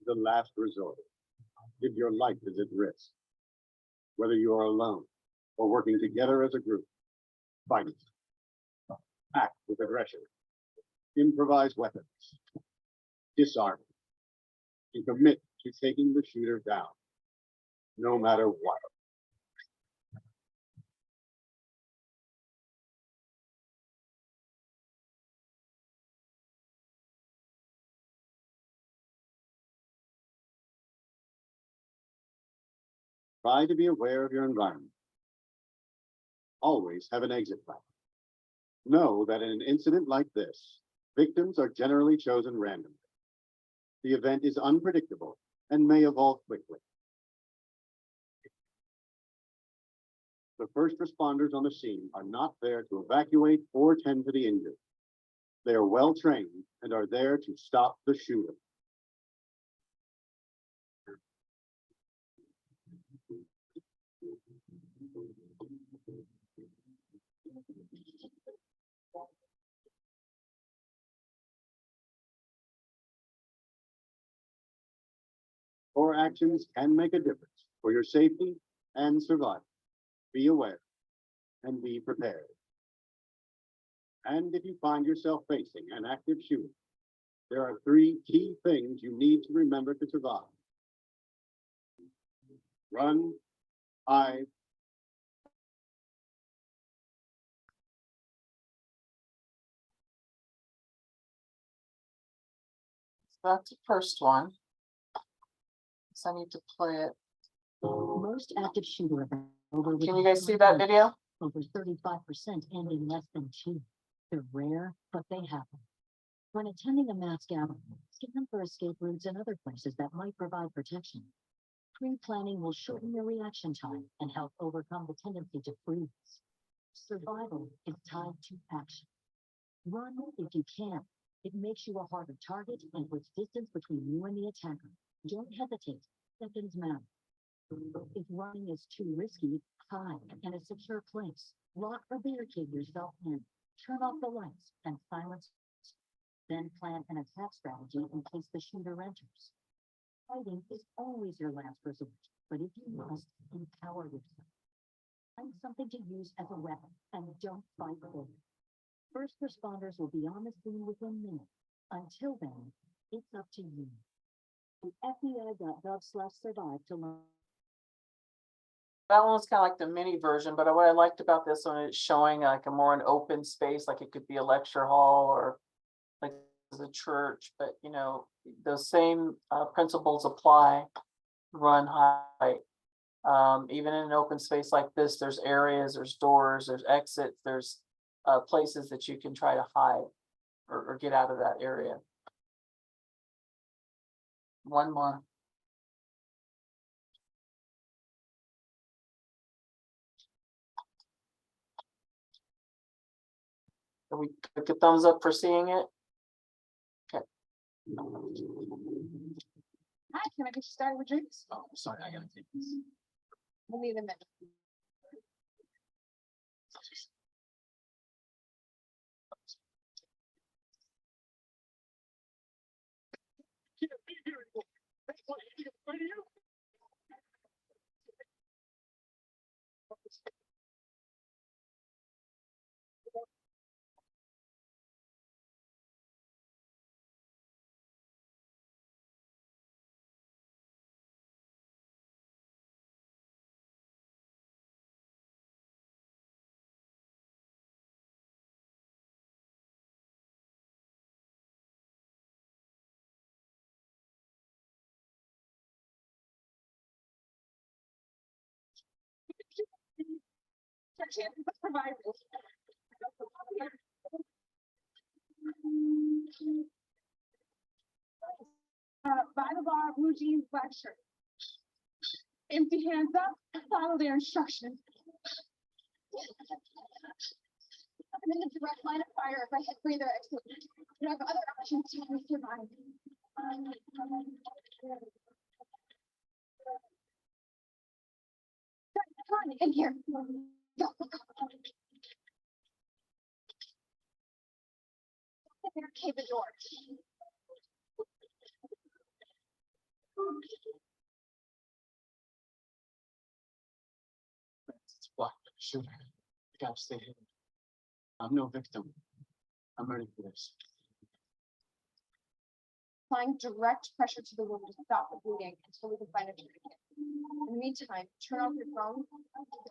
The last resort, if your life is at risk, whether you are alone or working together as a group, fight. Act with aggression. Improvise weapons. Disarm. And commit to taking the shooter down, no matter what. Try to be aware of your environment. Always have an exit plan. Know that in an incident like this, victims are generally chosen randomly. The event is unpredictable and may evolve quickly. The first responders on the scene are not there to evacuate or tend to the injured. They are well trained and are there to stop the shooter. Your actions can make a difference for your safety and survival. Be aware and be prepared. And if you find yourself facing an active shooter, there are 3 key things you need to remember to survive. Run, hide, That's the first one. So I need to play it. Most active shooter events. Can you guys see that video? Over 35% end in less than 2. They're rare, but they happen. When attending a mass gathering, scan for escape routes and other places that might provide protection. Pre-planning will shorten your reaction time and help overcome the tendency to freeze. Survival is tied to action. Run if you can. It makes you a harder target and puts distance between you and the attacker. Don't hesitate. Seconds matter. If running is too risky, hide in a secure place. Lock or barricade yourself in. Turn off the lights and silence. Then plan an attack strategy in case the shooter enters. Fighting is always your last resort, but if you must, empower yourself. Find something to use as a weapon and don't fight fair. First responders will be on the scene within minutes. Until then, it's up to you. The FBI.gov/survive to learn. That one was kind of like the mini version, but what I liked about this one is showing like a more an open space, like it could be a lecture hall or like a church, but you know, those same principles apply. Run, hide. Even in an open space like this, there's areas, there's doors, there's exits, there's places that you can try to hide or get out of that area. One more. Can we click a thumbs up for seeing it? Okay. Hi, can I get you started with drinks? oh, sorry, I gotta take this. We'll need a minute. By the bar, blue jeans, black shirt. Empty hands up, follow their instructions. I'm in the direct line of fire if I hit breather exit. You have other options to help me survive. Come on, in here. Go. Barricade the door. It's black shooter. I gotta stay hidden. I'm no victim. I'm ready for this. Applying direct pressure to the wound to stop the bleeding until we can find a tourniquet. In the meantime, turn off your phone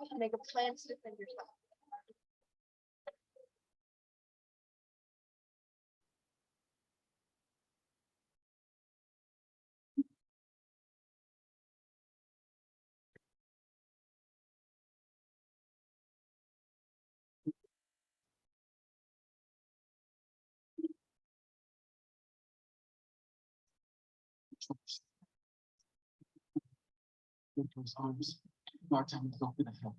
and make a plan to defend yourself. Into his arms. Martin will go for the help.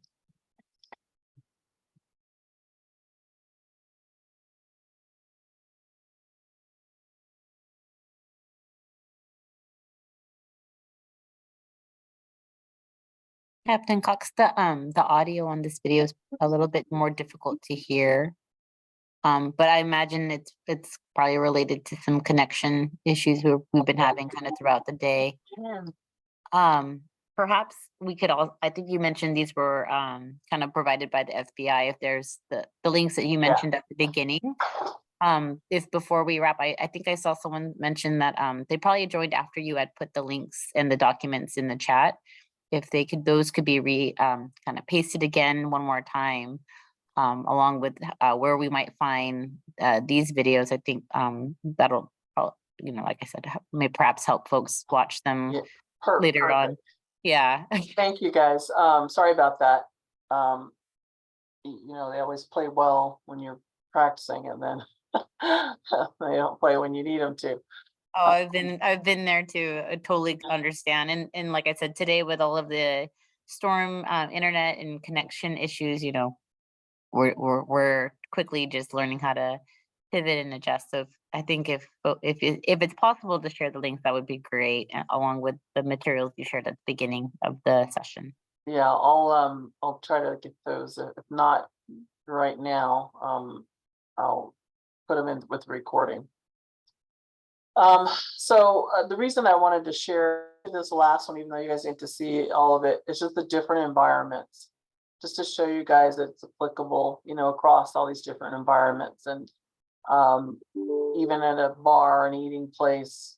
Captain Cox, the audio on this video is a little bit more difficult to hear. But I imagine it's probably related to some connection issues we've been having kind of throughout the day. Perhaps we could all, I think you mentioned these were kind of provided by the FBI. If there's the links that you mentioned at the beginning. If before we wrap, I think I saw someone mention that they probably joined after you had put the links and the documents in the chat. if they could, those could be kind of pasted again one more time, along with where we might find these videos. I think that'll, like I said, may perhaps help folks watch them Yeah, later on. perfect. Yeah. Thank you, guys. Sorry about that. They always play well when you're practicing, and then they don't play when you need them to. Oh, I've been there too. I totally understand. And like I said, today with all of the storm, internet and connection issues, we're quickly just learning how to pivot and adjust. So I think if it's possible to share the links, that would be great, along with the materials you shared at the beginning of the session. Yeah, I'll try to get those. If not right now, I'll put them in with the recording. So the reason I wanted to share this last one, even though you guys need to see all of it, is just the different environments, just to show you guys that it's applicable, across all these different environments. And even at a bar, an eating place,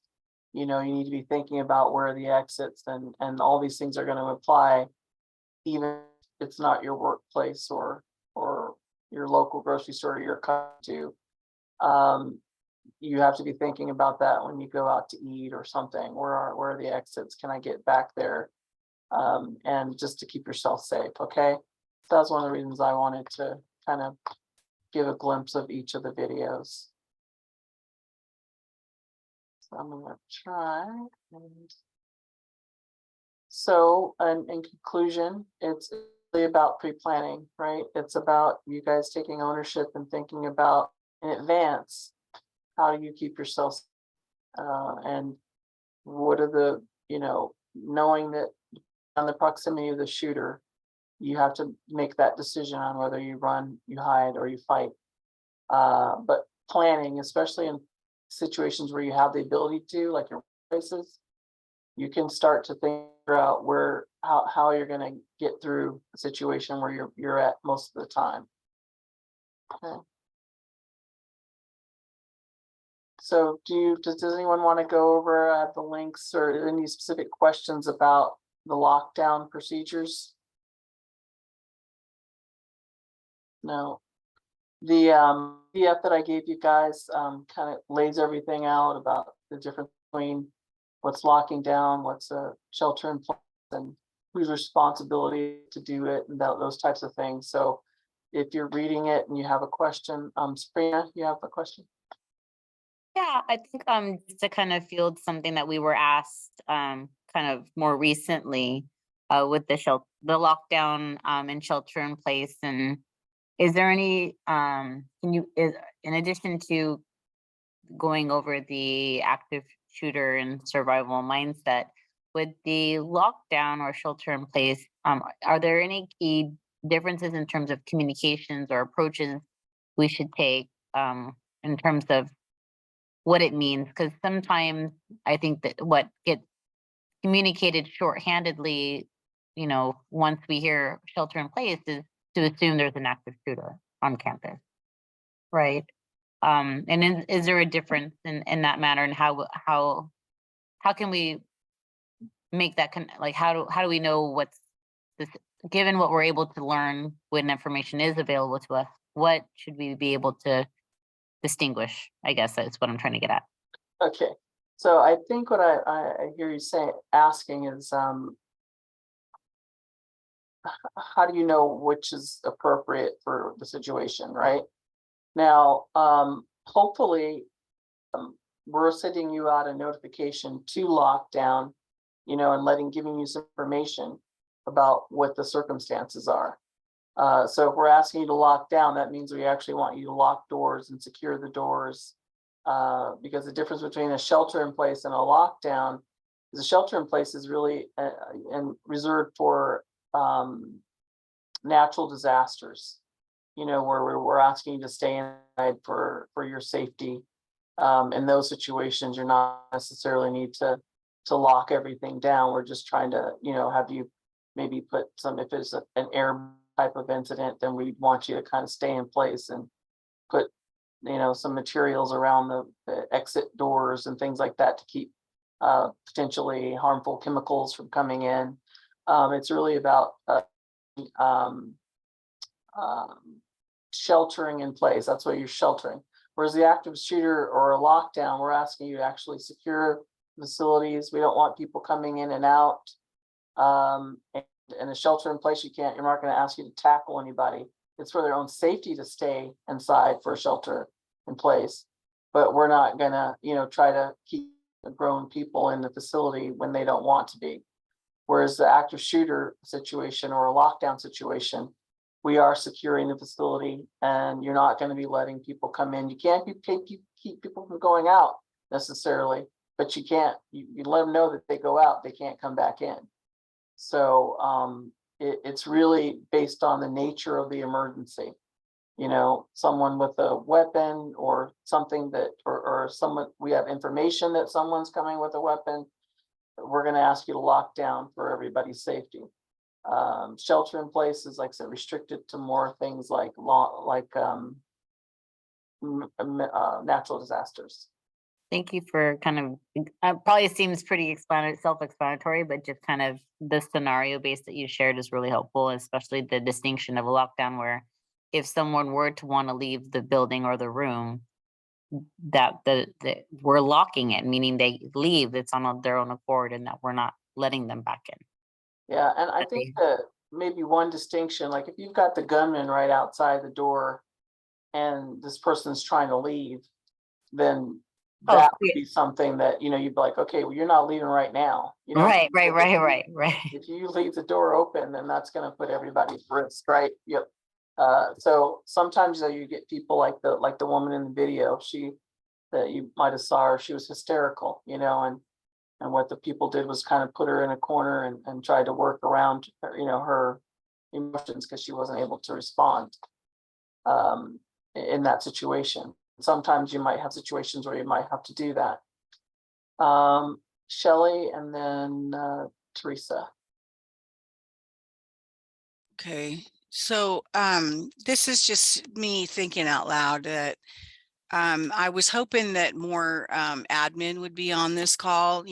you need to be thinking about where are the exits, and all these things are going to apply, even if it's not your workplace or your local grocery store you're coming to. You have to be thinking about that when you go out to eat or something. Where are the exits? Can I get back there? And just to keep yourself safe. Okay. So that's one of the reasons I wanted to kind of give a glimpse of each of the videos. So I'm going to try. So in conclusion, it's really about pre-planning, right? It's about you guys taking ownership and thinking about in advance, how do you keep yourself, and what are the, knowing that on the proximity of the shooter, you have to make that decision on whether you run, you hide, or you fight. But planning, especially in situations where you have the ability to, like your places, you can start to figure out how you're going to get through a situation where you're at most of the time. Okay. So does anyone want to go over the links or any specific questions about the lockdown procedures? No. The PDF that I gave you guys kind of lays everything out about the difference between what's locking down, what's a shelter in place, and whose responsibility to do it, and those types of things. So if you're reading it and you have a question, Sabrina, you have a question? Yeah, I think just to kind of field something that we were asked kind of more recently with the lockdown and shelter in place. And is there any in addition to going over the active shooter and survival mindset, with the lockdown or shelter in place, are there any key differences in terms of communications or approaches we should take in terms of what it means? Because sometimes I think that what gets communicated shorthandedly, once we hear shelter in place, is to assume there's an active shooter on campus, right? And is there a difference in that matter, and how can we make that how do we know what's this, given what we're able to learn when information is available to us, what should we be able to distinguish? I guess that's what I'm trying to get at. Okay, so I think what I hear you asking is how do you know which is appropriate for the situation, right? Now, hopefully, we're sending you out a notification to lockdown, and giving you some information about what the circumstances are. So if we're asking you to lock down, that means we actually want you to lock doors and secure the doors. Because the difference between a shelter in place and a lockdown is a shelter in place is really and reserved for natural disasters, where we're asking you to stay inside for your safety. In those situations, you're not necessarily need to lock everything down. We're just trying to, have you maybe put if it's an air type of incident, then we want you to kind of stay in place and put, some materials around the exit doors and things like that to keep potentially harmful chemicals from coming in. It's really about, um, sheltering in place. That's what you're sheltering. Whereas the active shooter or a lockdown, we're asking you to actually secure facilities. We don't want people coming in and out. And a shelter in place, you're not gonna ask you to tackle anybody. It's for their own safety to stay inside for a shelter in place. But we're not gonna, try to keep grown people in the facility when they don't want to be. Whereas the active shooter situation or a lockdown situation, we are securing the facility and you're not gonna be letting people come in. You can't keep people from going out necessarily, but you can't, you let them know that they go out, they can't come back in. So it's really based on the nature of the emergency. Someone with a weapon or something that, or someone, we have information that someone's coming with a weapon. We're gonna ask you to lock down for everybody's safety. Shelter in place is, like I said, restricted to more things like natural disasters. Thank you for kind of, probably seems pretty self-explanatory, but just kind of the scenario base that you shared is really helpful, especially the distinction of a lockdown where if someone were to want to leave the building or the room, that we're locking it, meaning they leave, it's on their own accord and that we're not letting them back in. Yeah, and I think that maybe one distinction, like if you've got the gunman right outside the door and this person's trying to leave, then Oh, that would yeah. be something that, you'd be like, okay, well, you're not leaving right now. Right. If you leave the door open, then that's gonna put everybody at risk, right? Yep. So sometimes you get people like the woman in the video, that you might have saw her, she was hysterical, and what the people did was kind of put her in a corner and tried to work around her, her emotions because she wasn't able to respond in that situation. Sometimes you might have situations where you might have to do that. Shelley and then Teresa. Okay, so this is just me thinking out loud that I was hoping that more admin would be on this call,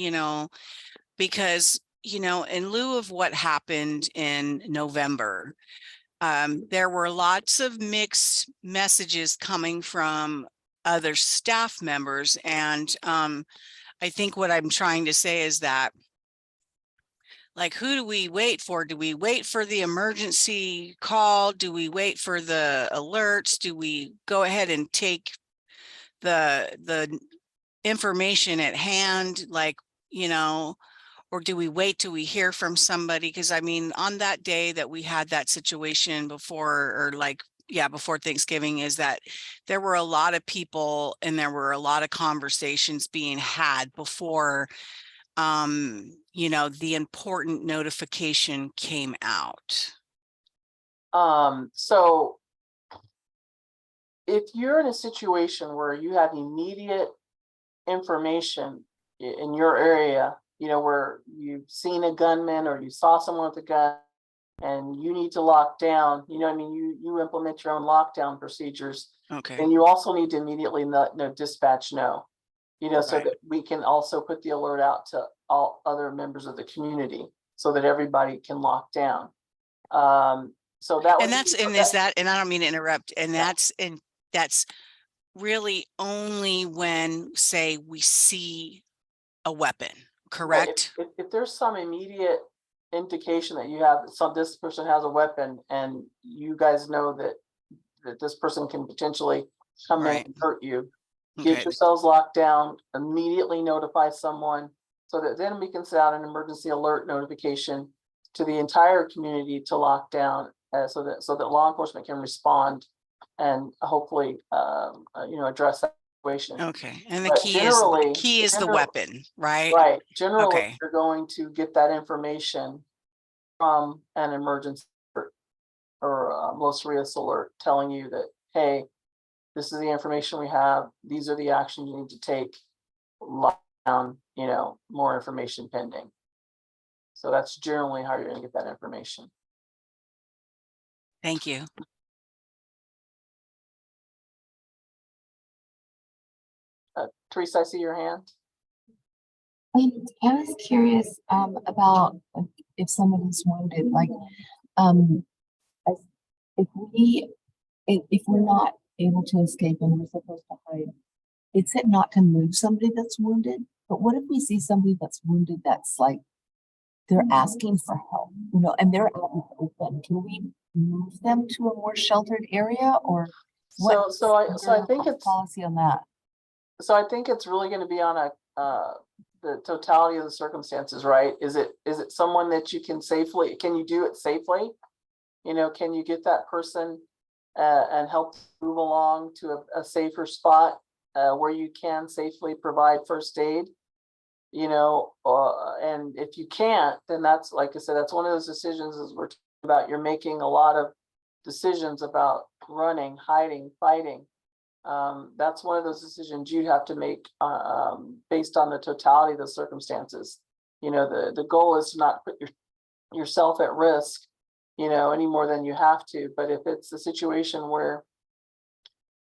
because, in lieu of what happened in November, there were lots of mixed messages coming from other staff members. And I think what I'm trying to say is that, like, who do we wait for? Do we wait for the emergency call? Do we wait for the alerts? Do we go ahead and take the information at hand, like, or do we wait till we hear from somebody? Because I mean, on that day that we had that situation before, before Thanksgiving, is that there were a lot of people and there were a lot of conversations being had before the important notification came out. So if you're in a situation where you have immediate information in your area, where you've seen a gunman or you saw someone with a gun and you need to lock down, you implement your own lockdown procedures. Okay. And you also need to immediately dispatch so Right. that we can also put the alert out to all other members of the community so that everybody can lock down. So that And and I don't mean to interrupt, and that's really only when, say, we see a weapon, correct? If there's some immediate indication that this person has a weapon and you guys know that this person can potentially come in and hurt you, Okay. get yourselves locked down, immediately notify someone so that then we can set out an emergency alert notification to the entire community to lock down so that law enforcement can respond and hopefully address that situation. Okay, and the But key is the weapon, right? Right. Generally, Okay. you're going to get that information from an emergency or Los Rios alert telling you that, hey, this is the information we have. These are the actions you need to take. Lock down, more information pending. So that's generally how you're going to get that information. Thank you. Teresa, I see your hand. And I was curious, about like, if somebody's wounded, like, um, as- if we, if we're not able to escape and we're supposed to hide, it's it not to move somebody that's wounded, but what if we see somebody that's wounded that's like, they're asking for help, you know, and they're out in the open, can we move them to a more sheltered area or? what So I is your think it's. Policy on that. So I think it's really gonna be on the totality of the circumstances, right? Is it someone that you can safely, can you do it safely? You know, can you get that person and help move along to a safer spot where you can safely provide first aid? You know, and if you can't, then that's, like I said, that's one of those decisions is we're talking about, you're making a lot of decisions about running, hiding, fighting. That's one of those decisions you have to make based on the totality of the circumstances. You know, the goal is to not put yourself at risk, you know, any more than you have to. But if it's a situation where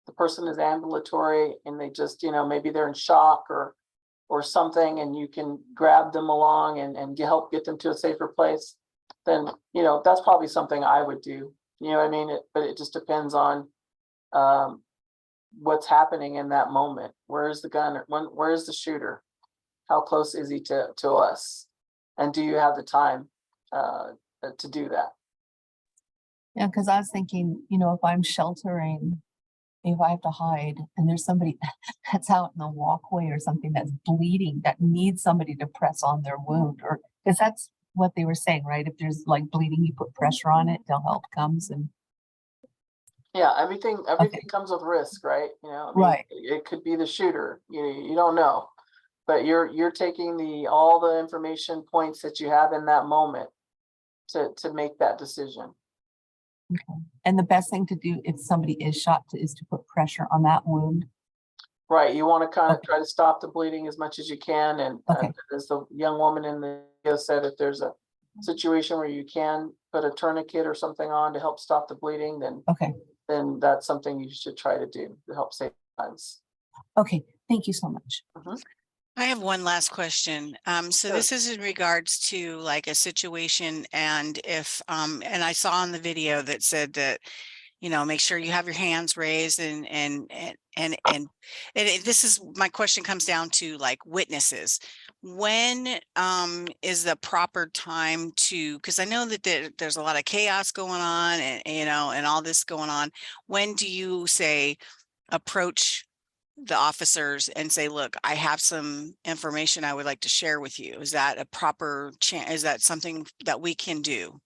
the person is ambulatory and they just, you know, maybe they're in shock or something, and you can grab them along and help get them to a safer place, then, you know, that's probably something I would do. You know what I mean? But it just depends on what's happening in that moment. Where's the gunner? Where's the shooter? How close is he to us? And do you have the time to do that? Yeah, because I was thinking, you know, if I'm sheltering, if I have to hide and there's somebody that's out in the walkway or something that's bleeding, that needs somebody to press on their wound, or because that's what they were saying, right? If there's like bleeding, you put pressure on it till help comes and. Yeah, everything comes with risk, right? You know, I mean, Right. it could be the shooter. You don't know, but you're taking all the information points that you have in that moment to make that decision. And the best thing to do if somebody is shot is to put pressure on that wound. Right, you want to kind of Okay. try to stop the bleeding as much as you can, and Okay. as the young woman in the video said, if there's a situation where you can put a tourniquet or something on to help stop the bleeding, Okay. then that's something you should try to do to help save lives. Okay. Thank you so much. I have one last question. So Sure. this is in regards to like a situation, and if and I saw in the video that said that, you know, make sure you have your hands raised and this is my question comes down to like witnesses. When is the proper time to, because I know that there's a lot of chaos going on and, you know, and all this going on. When do you say approach the officers and say, look, I have some information I would like to share with you? Is that a proper chance? Is that something that we can do?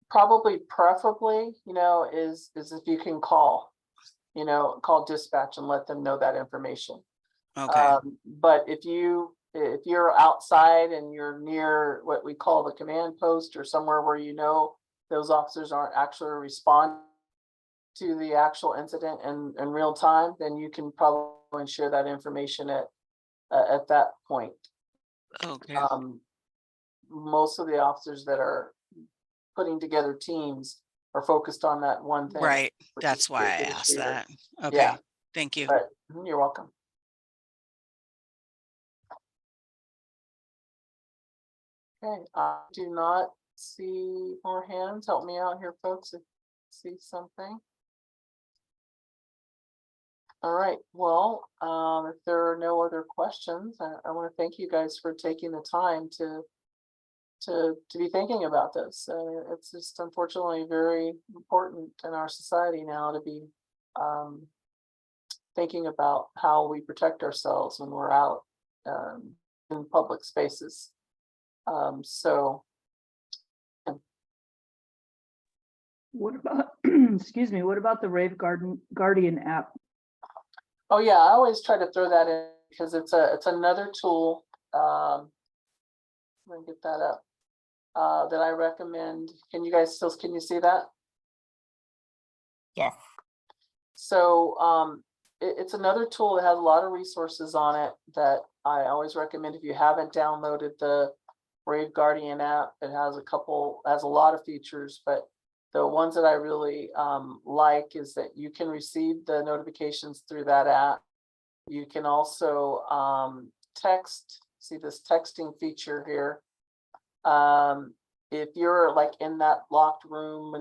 Probably preferably, you know, is if you can call dispatch and let them know that information. Okay. But if you're outside and you're near what we call the command post or somewhere where you know those officers aren't actually responding to the actual incident in real time, then you can probably share that information at that point. Okay. Most of the officers that are putting together teams are focused on that one thing. Right. which That's is why I get the asked shooter. that. Okay. Yeah. Thank you. But you're welcome. Okay, I do not see more hands. Help me out here, folks, if you see something. All right, well, if there are no other questions, I want to thank you guys for taking the time to be thinking about this. It's just unfortunately very important in our society now to be thinking about how we protect ourselves when we're out in public spaces. So What about, excuse me, what about the Rave Guardian app? oh yeah, I always try to throw that in because it's another tool. Let me get that up. That I recommend. Can you see that? Yes. So it's another tool that has a lot of resources on it that I always recommend if you haven't downloaded the Rave Guardian app. It has a lot of features, but the ones that I really like is that you can receive the notifications through that app. You can also text see this texting feature here. If you're like in that locked room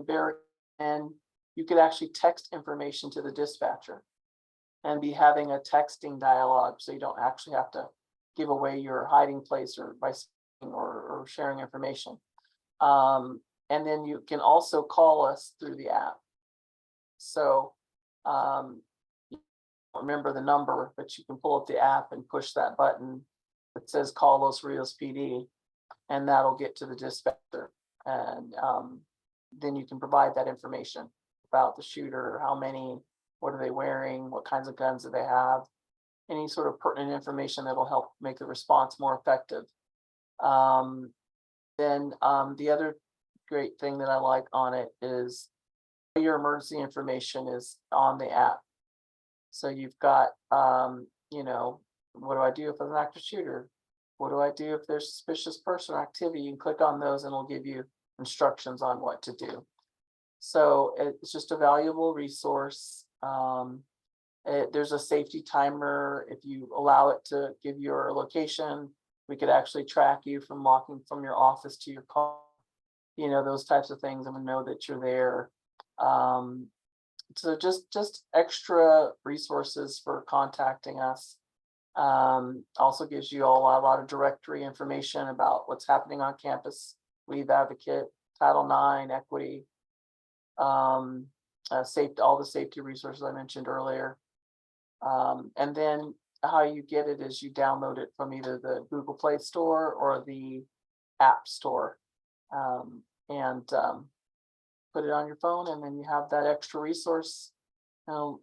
and you could actually text information to the dispatcher and be having a texting dialogue, so you don't actually have to give away your hiding place or by speaking or sharing information. And then you can also call us through the app. So you don't remember the number, but you can pull up the app and push that button that says call Los Rios PD, and that'll get to the dispatcher. And then you can provide that information about the shooter, how many, what are they wearing, what kinds of guns do they have, any sort of pertinent information that'll help make the response more effective. Then the other great thing that I like on it is your emergency information is on the app. So you've got, you know, what do I do if there's an active shooter? What do I do if there's suspicious person or activity? You can click on those and it'll give you instructions on what to do. So it's just a valuable resource. There's a safety timer. If you allow it to give your location, we could actually track you from walking from your office to your car, you know, those types of things, and we know that you're there. So just extra resources for contacting us. Also gives you all a lot of directory information about what's happening on campus. Leave Advocate, Title IX, Equity, safety, all the safety resources I mentioned earlier. And then how you get it is you download it from either the Google Play Store or the App Store, and put it on your phone, and then you have that extra resource, and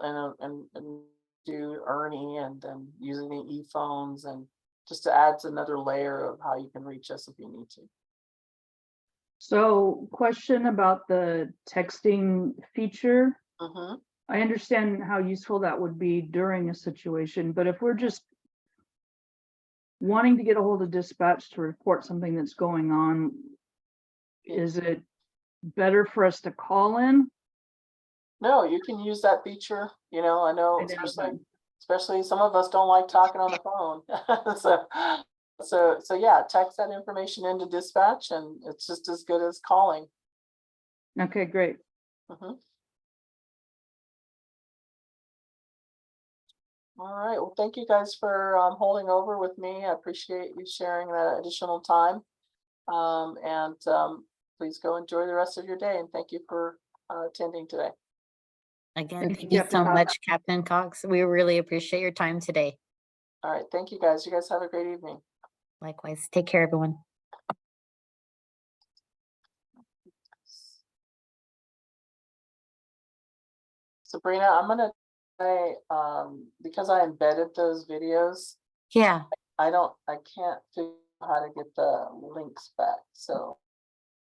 do Ernie, and then using the e-phones, and just to add another layer of how you can reach us if you need to. So question about the texting feature. Mhm. I understand how useful that would be during a situation, but if we're just wanting to get a hold of dispatch to report something that's going on, is it better for us to call in? No, you can use that feature, you know, I know, At any time. especially some of us don't like talking on the phone. So yeah, text that information into dispatch and it's just as good as calling. Okay, great. Mhm. All right, well, thank you guys for holding over with me. I appreciate you sharing that additional time. Please go enjoy the rest of your day, and thank you for attending today. Again, Thank thank you, you Captain so Cox. much, Captain Cox. We really appreciate your time today. All right, thank you guys. You guys have a great evening. Likewise, take care, everyone. Sabrina, I'm gonna say, because I embedded those videos, Yeah. I can't figure out how to get the links back, so.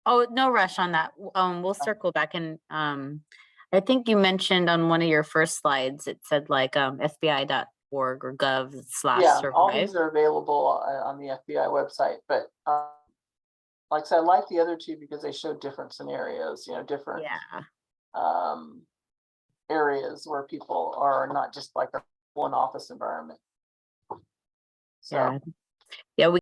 Oh, no rush on that. We'll circle back and I think you mentioned on one of your first slides, it said like FBI.org or Yeah, all gov/survive. these are available on the FBI website, but like I said, I like the other two because they show different scenarios, you know, different Yeah. areas where people are not just like a one office environment. So. Yeah. Yeah. We